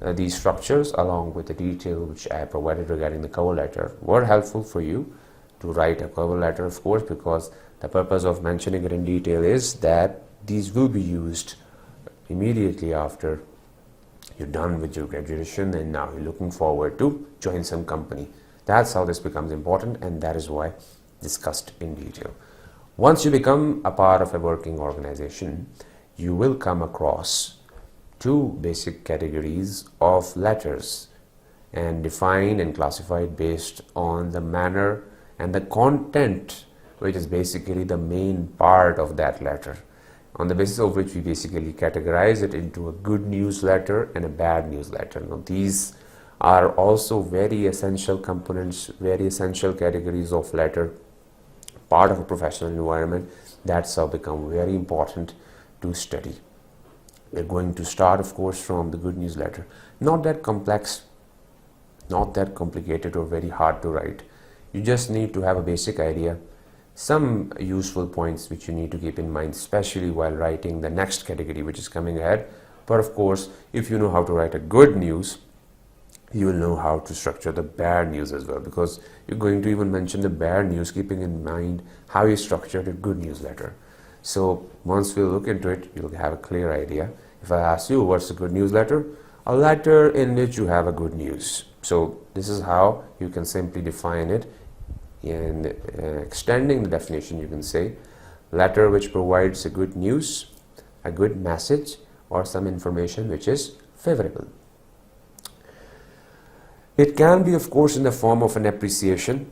these structures, along with the detail which I provided regarding the cover letter, were helpful for you to write a cover letter, of course, because the purpose of mentioning it in detail is that these will be used immediately after you're done with your graduation and now you're looking forward to join some company. That's how this becomes important, and that is why discussed in detail. Once you become a part of a working organization, you will come across two basic categories of letters, and defined and classified based on the manner and the content, which is basically the main part of that letter, on the basis of which we basically categorize it into a good news letter and a bad news letter. Now these are also very essential components, very essential categories of letter, part of a professional environment. That's how become very important to study. We're going to start, of course, from the good news letter. Not that complex, not that complicated or very hard to write. You just need to have a basic idea, some useful points which you need to keep in mind, especially while writing the next category which is coming ahead. But of course, if you know how to write a good news, you will know how to structure the bad news as well, because you're going to even mention the bad news, keeping in mind how you structured a good news letter. So once we look into it, you'll have a clear idea. If I ask you, what's a good news letter? A letter in which you have a good news. So this is how you can simply define it. In extending the definition, you can say letter which provides a good news, a good message, or some information which is favorable. It can be, of course, in the form of an appreciation.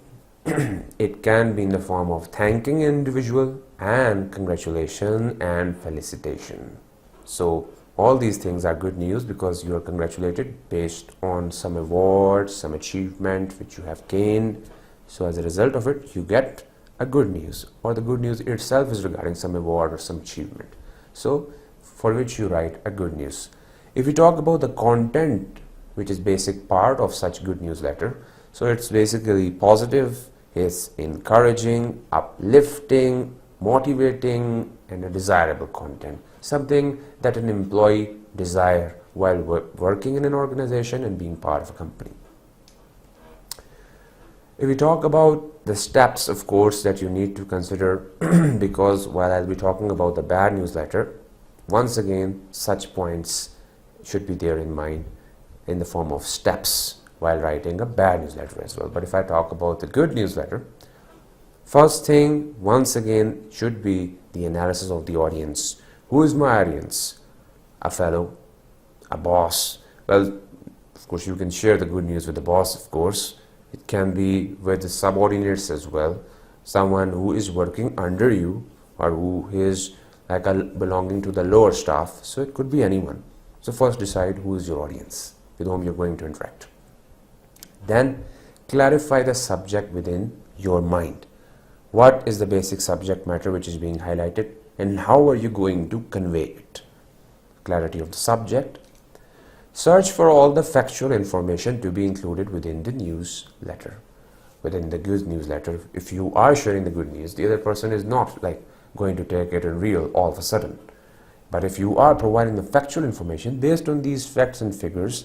It can be in the form of thanking an individual and congratulation and felicitation. So all these things are good news because you are congratulated based on some award, some achievement which you have gained. So as a result of it, you get a good news, or the good news itself is regarding some award or some achievement, so for which you write a good news. If we talk about the content, which is basic part of such good news letter, so it's basically positive, it's encouraging, uplifting, motivating, and a desirable content, something that an employee desire while working in an organization and being part of a company. If we talk about the steps, of course, that you need to consider, because while I'll be talking about the bad newsletter, once again, such points should be there in mind in the form of steps while writing a bad newsletter as well. But if I talk about the good newsletter, first thing, once again, should be the analysis of the audience. Who is my audience? A fellow, a boss. Well, of course, you can share the good news with the boss, of course, It can be with the subordinates as well, someone who is working under you or who is like belonging to the lower staff. So it could be anyone. So first decide who is your audience, with whom you're going to interact. Then clarify the subject within your mind. What is the basic subject matter which is being highlighted, and how are you going to convey it? Clarity of the subject. Search for all the factual information to be included within the newsletter. Within the good newsletter, if you are sharing the good news, the other person is not like going to take it in real all of a sudden. But if you are providing the factual information based on these facts and figures,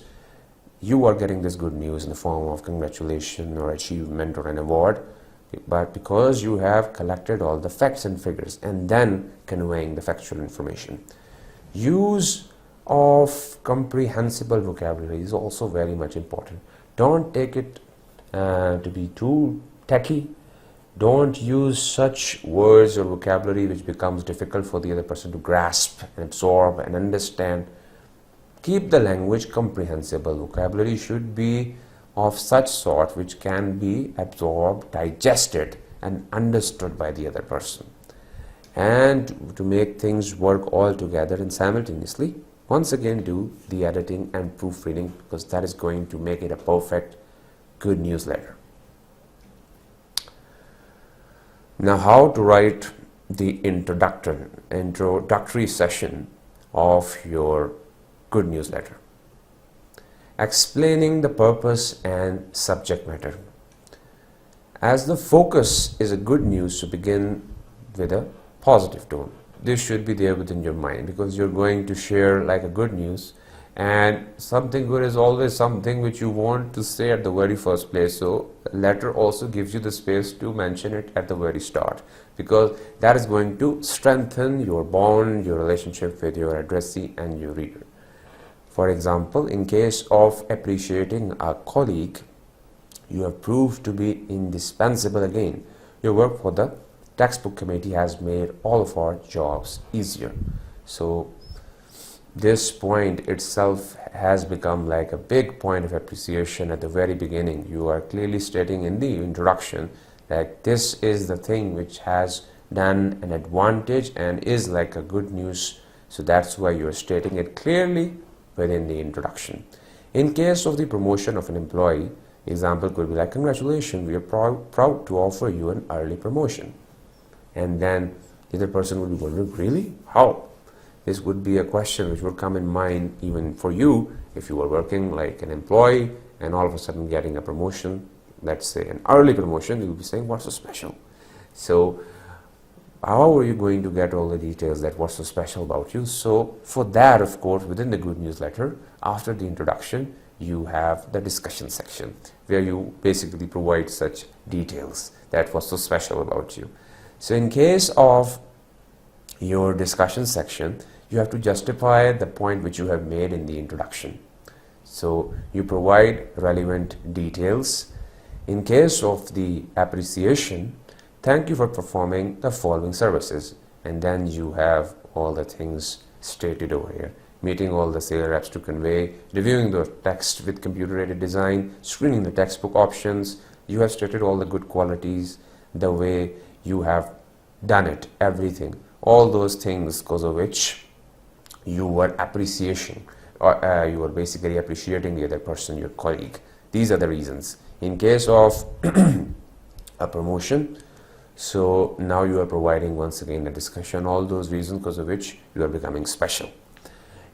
you are getting this good news in the form of congratulation or achievement or an award, but because you have collected all the facts and figures and then conveying the factual information. Use of comprehensible vocabulary is also very much important. Don't take it to be too techy. Don't use such words or vocabulary which becomes difficult for the other person to grasp and absorb and understand. Keep the language comprehensible. Vocabulary should be of such sort which can be absorbed, digested and understood by the other person. And to make things work all together and simultaneously, once again do the editing and proofreading, because that is going to make it a perfect good newsletter. Now, how to write the introductory session of your good newsletter. Explaining the purpose and subject matter. As the focus is a good news, to begin with a positive tone. This should be there within your mind, because you're going to share like a good news, and something good is always something which you want to say at the very first place. So the letter also gives you the space to mention it at the very start, because that is going to strengthen your bond, your relationship with your addressee and your reader. For example, in case of appreciating a colleague, you have proved to be indispensable again. Your work for the textbook committee has made all of our jobs easier. So this point itself has become like a big point of appreciation at the very beginning. You are clearly stating in the introduction that this is the thing which has done an advantage and is like a good news. So that's why you are stating it clearly within the introduction. In case of the promotion of an employee, example could be like, congratulations, we are proud to offer you an early promotion. And then the other person would be wondering, really? How? This would be a question which would come in mind even for you if you were working like an employee and all of a sudden getting a promotion, let's say an early promotion. You will be saying, what's so special? So how are you going to get all the details that what's so special about you? So for that, of course, within the good newsletter, after the introduction, you have the discussion section where you basically provide such details that what's so special about you. So in case of your discussion section, you have to justify the point which you have made in the introduction. So you provide relevant details. In case of the appreciation, thank you for performing the following services. And then you have all the things stated over here. Meeting all the sales reps to convey, reviewing the text with computer-aided design, screening the textbook options. You have stated all the good qualities, the way you have done it, everything. All those things because of which you were appreciation, or you were basically appreciating the other person, your colleague. These are the reasons. In case of a promotion, so now you are providing once again a discussion, all those reasons because of which you are becoming special.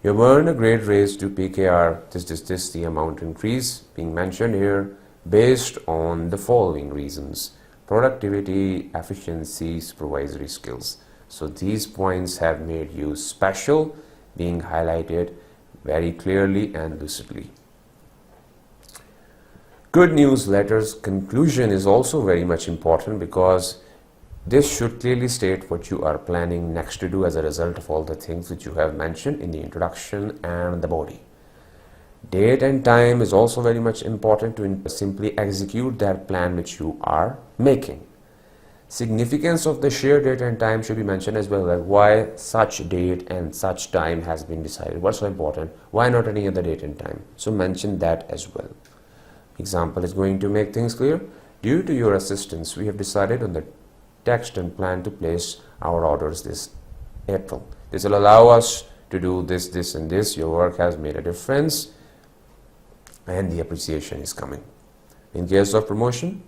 You have earned a grade raise to PKR, this, the amount increase being mentioned here based on the following reasons: productivity, efficiency, supervisory skills. So these points have made you special, being highlighted very clearly and lucidly. Good news letters conclusion is also very much important, because this should clearly state what you are planning next to do as a result of all the things which you have mentioned in the introduction and the body. Date and time is also very much important to simply execute that plan which you are making. Significance of the shared date and time should be mentioned as well, like why such date and such time has been decided. What's so important? Why not any other date and time? So mention that as well. Example is going to make things clear. Due to your assistance, we have decided on the text and plan to place our orders this April. This will allow us to do this, this and this. Your work has made a difference and the appreciation is coming. In case of promotion,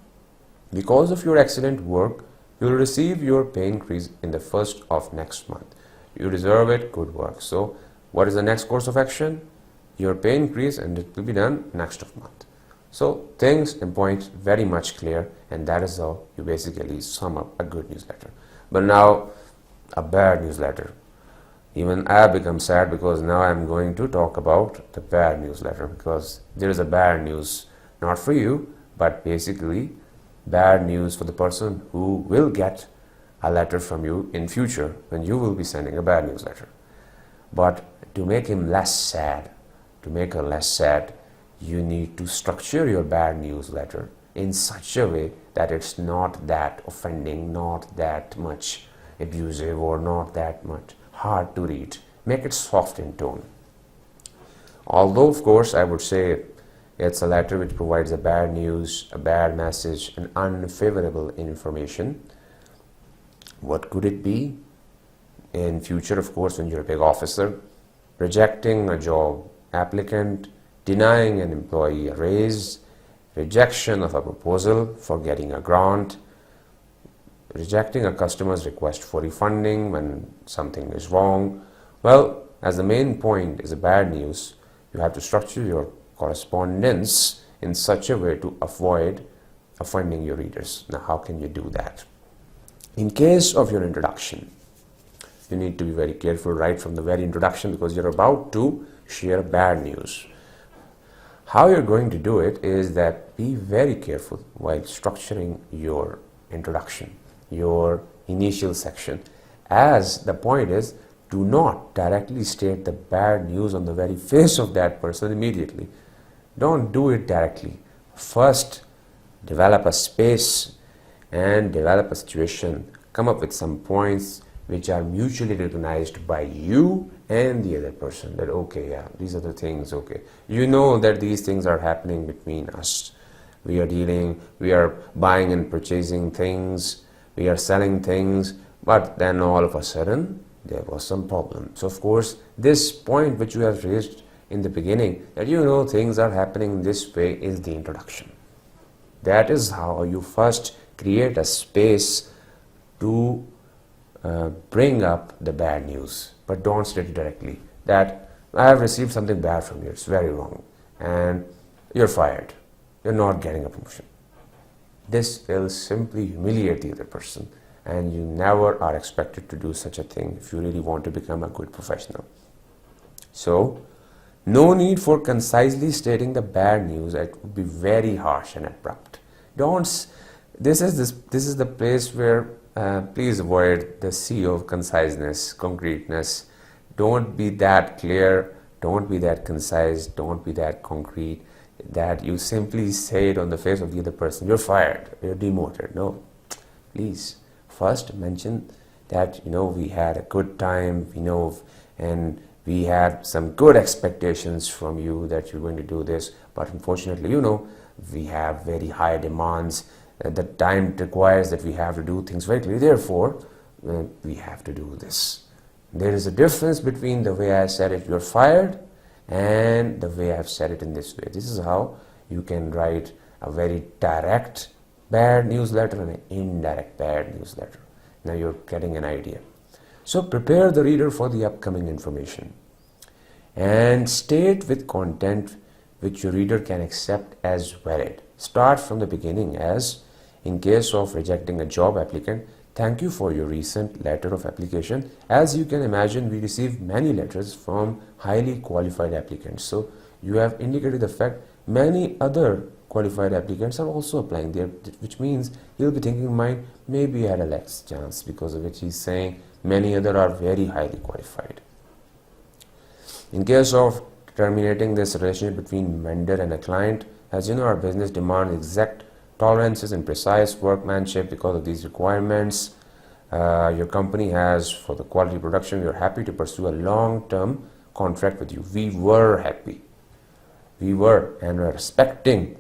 because of your excellent work, you will receive your pay increase in the first of next month. You deserve it, good work. So what is the next course of action? Your pay increase, and it will be done next of month. So things and points very much clear, and that is how you basically sum up a good newsletter. But now a bad newsletter. Even I have become sad because now I am going to talk about the bad newsletter, because there is a bad news, not for you, but basically bad news for the person who will get a letter from you in future when you will be sending a bad newsletter. But to make him less sad, to make her less sad, you need to structure your bad newsletter in such a way that it's not that offending, not that much abusive, or not that much hard to read. Make it soft in tone. Although, of course, I would say it's a letter which provides a bad news, a bad message, and unfavorable information. What could it be? In future, of course, when you're a big officer, rejecting a job applicant, denying an employee a raise, rejection of a proposal for getting a grant, rejecting a customer's request for refunding when something is wrong. Well, as the main point is a bad news, you have to structure your correspondence in such a way to avoid offending your readers. Now, how can you do that? In case of your introduction, you need to be very careful right from the very introduction, because you're about to share bad news. How you're going to do it is that be very careful while structuring your introduction, your initial section, as the point is, do not directly state the bad news on the very face of that person immediately. Don't do it directly. First, develop a space and develop a situation. Come up with some points which are mutually recognized by you and the other person, that okay, yeah, these are the things, okay. You know that these things are happening between us. We are dealing, we are buying and purchasing things, we are selling things, but then all of a sudden there was some problem. So of course, this point which you have raised in the beginning, that you know things are happening this way, is the introduction. That is how you first create a space to bring up the bad news, but don't state it directly that I have received something bad from you, it's very wrong, and you're fired, you're not getting a promotion. This will simply humiliate the other person, and you never are expected to do such a thing if you really want to become a good professional. So, no need for concisely stating the bad news. It would be very harsh and abrupt. This is the place where please avoid the sea of conciseness, concreteness. Don't be that clear, don't be that concise, don't be that concrete that you simply say it on the face of the other person, you're fired, you're demoted. No, please first mention that we had a good time, and we had some good expectations from you that you're going to do this, but unfortunately we have very high demands. The time requires that we have to do things very clearly, therefore we have to do this. There is a difference between the way I said it, you're fired, and the way I've said it in this way. This is how you can write a very direct bad newsletter and an indirect bad newsletter. Now you're getting an idea. So prepare the reader for the upcoming information and state with content which your reader can accept as valid. Start from the beginning, as in case of rejecting a job applicant, thank you for your recent letter of application. As you can imagine, we receive many letters from highly qualified applicants. So you have indicated the fact many other qualified applicants are also applying there, which means he'll be thinking in mind, maybe I had a less chance, because of which he's saying many other are very highly qualified. In case of terminating this relationship between vendor and a client, as you know, our business demands exact tolerances and precise workmanship. Because of these requirements your company has for the quality production, we are happy to pursue a long-term contract with you. We were happy, we were, and we're expecting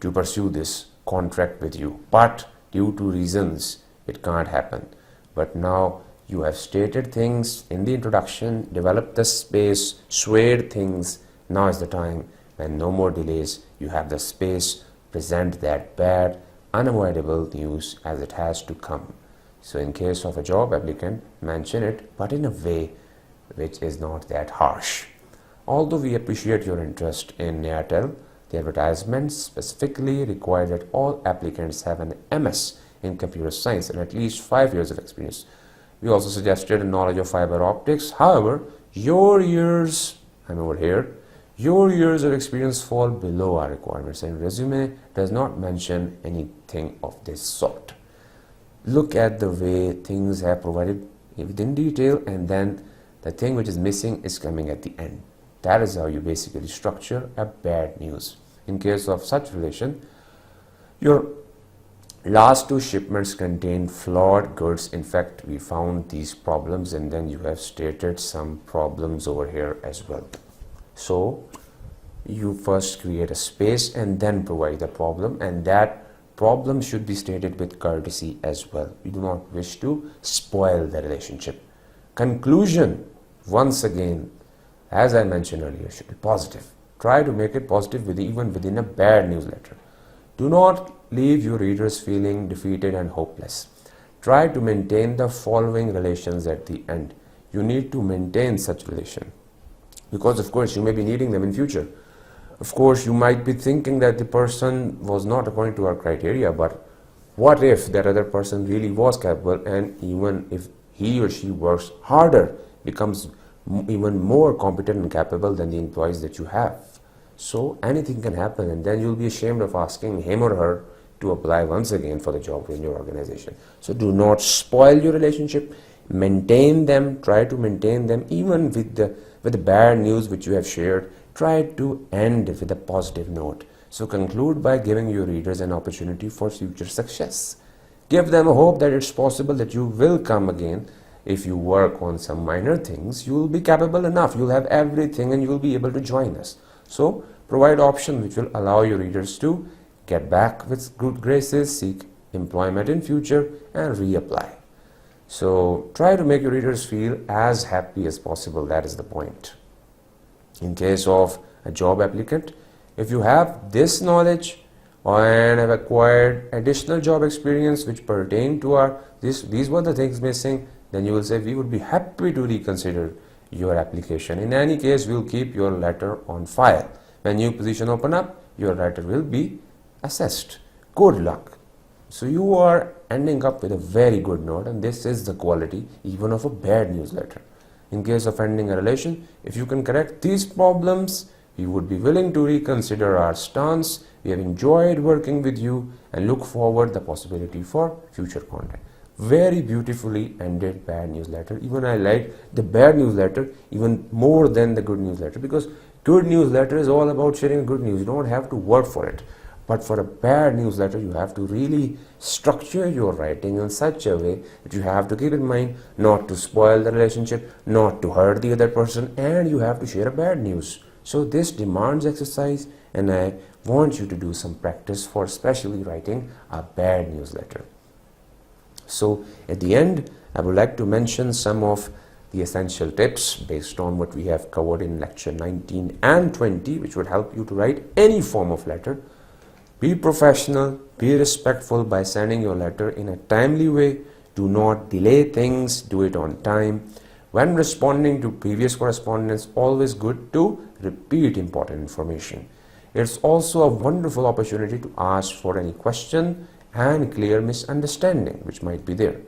to pursue this contract with you, but due to reasons it can't happen. But now you have stated things in the introduction, developed the space, swayed things. Now is the time when no more delays. You have the space, present that bad, unavoidable news as it has to come. So in case of a job applicant, mention it, but in a way which is not that harsh. Although we appreciate your interest in Airtel, the advertisements specifically require that all applicants have an MS in computer science and at least 5 years of experience. We also suggested a knowledge of fiber optics. However, your years, I'm over here, your years of experience fall below our requirements, and resume does not mention anything of this sort. Look at the way things are provided within detail, and then the thing which is missing is coming at the end. That is how you basically structure a bad news. In case of such relation, your last 2 shipments contain flawed goods. In fact, we found these problems, and then you have stated some problems over here as well. So you first create a space and then provide the problem, and that problem should be stated with courtesy as well. We do not wish to spoil the relationship. Conclusion, once again, as I mentioned earlier, should be positive. Try to make it positive even within a bad newsletter. Do not leave your readers feeling defeated and hopeless. Try to maintain the following relations at the end. You need to maintain such relation, because of course you may be needing them in future. Of course you might be thinking that the person was not according to our criteria, but what if that other person really was capable, and even if he or she works harder, becomes even more competent and capable than the employees that you have. So anything can happen, and then you'll be ashamed of asking him or her to apply once again for the job in your organization. So do not spoil your relationship. Maintain them. Try to maintain them even with the bad news which you have shared. Try to end with a positive note. So conclude by giving your readers an opportunity for future success. Give them a hope that it's possible that you will come again. If you work on some minor things, you will be capable enough. You'll have everything and you will be able to join us. So provide options which will allow your readers to get back with good graces, seek employment in future, and reapply. So try to make your readers feel as happy as possible. That is the point. In case of a job applicant, if you have this knowledge and have acquired additional job experience which pertain to these were the things missing, then you will say we would be happy to reconsider your application. In any case, we will keep your letter on file. When new position open up, your letter will be assessed. Good luck. So you are ending up with a very good note, and this is the quality even of a bad newsletter. In case of ending a relation, if you can correct these problems, we would be willing to reconsider our stance. We have enjoyed working with you and look forward the possibility for future contact. Very beautifully ended bad newsletter. Even I like the bad newsletter even more than the good newsletter, because good newsletter is all about sharing good news. You don't have to work for it. But for a bad newsletter, you have to really structure your writing in such a way that you have to keep in mind not to spoil the relationship, not to hurt the other person, and you have to share a bad news. So this demands exercise, and I want you to do some practice for especially writing a bad newsletter. So at the end, I would like to mention some of the essential tips based on what we have covered in lecture 19 and 20, which would help you to write any form of letter. Be professional, be respectful by sending your letter in a timely way. Do not delay things, do it on time. When responding to previous correspondence, always good to repeat important information. It's also a wonderful opportunity to ask for any question and clear misunderstanding which might be there.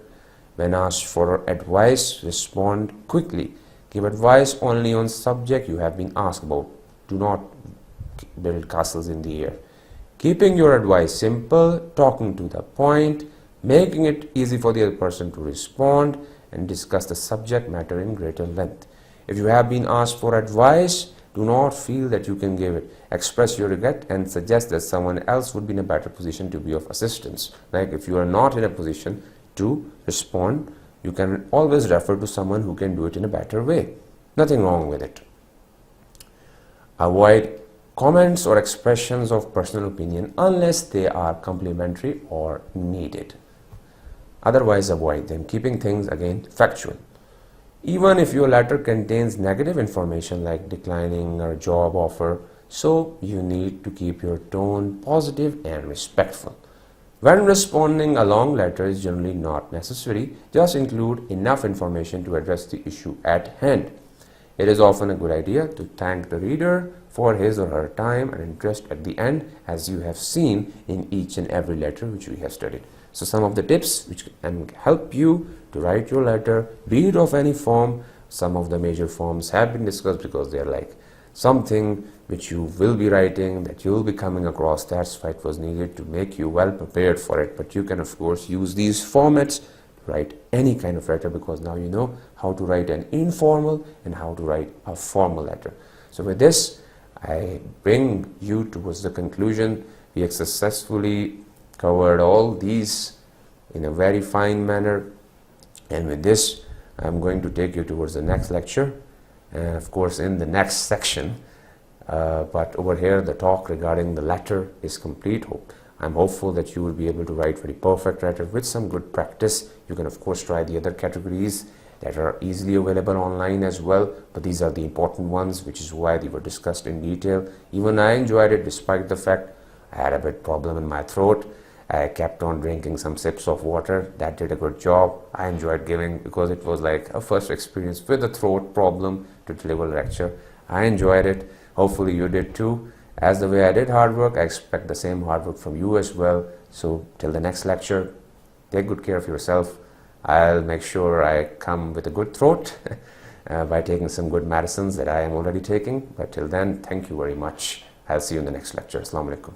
When asked for advice, respond quickly. Give advice only on subject you have been asked about. Do not build castles in the air. Keeping your advice simple, talking to the point, making it easy for the other person to respond, and discuss the subject matter in greater length. If you have been asked for advice, do not feel that you can give it. Express your regret and suggest that someone else would be in a better position to be of assistance. Like if you are not in a position to respond, you can always refer to someone who can do it in a better way. Nothing wrong with it. Avoid comments or expressions of personal opinion unless they are complimentary or needed. Otherwise, avoid them, keeping things again factual. Even if your letter contains negative information like declining a job offer, so you need to keep your tone positive and respectful. When responding, a long letter is generally not necessary. Just include enough information to address the issue at hand. It is often a good idea to thank the reader for his or her time and interest at the end, as you have seen in each and every letter which we have studied. So some of the tips which can help you to write your letter, be it of any form. Some of the major forms have been discussed because they are like something which you will be writing, that you will be coming across. That's why it was needed, to make you well prepared for it. But you can of course use these formats to write any kind of letter, because now you know how to write an informal and how to write a formal letter. So with this, I bring you towards the conclusion. We have successfully covered all these in a very fine manner, and with this I'm going to take you towards the next lecture, and of course in the next section, but over here the talk regarding the letter is complete. I'm hopeful that you will be able to write very perfect letter with some good practice. You can of course try the other categories that are easily available online as well, but these are the important ones, which is why they were discussed in detail. Even I enjoyed it, despite the fact I had a bit problem in my throat. I kept on drinking some sips of water. That did a good job. I enjoyed giving, because it was like a first experience with a throat problem to deliver a lecture. I enjoyed it. Hopefully you did too. As the way I did hard work, I expect the same hard work from you as well. So till the next lecture, take good care of yourself. I'll make sure I come with a good throat by taking some good medicines that I am already taking. But till then, thank you very much. I'll see you in the next lecture. Assalamu alaikum.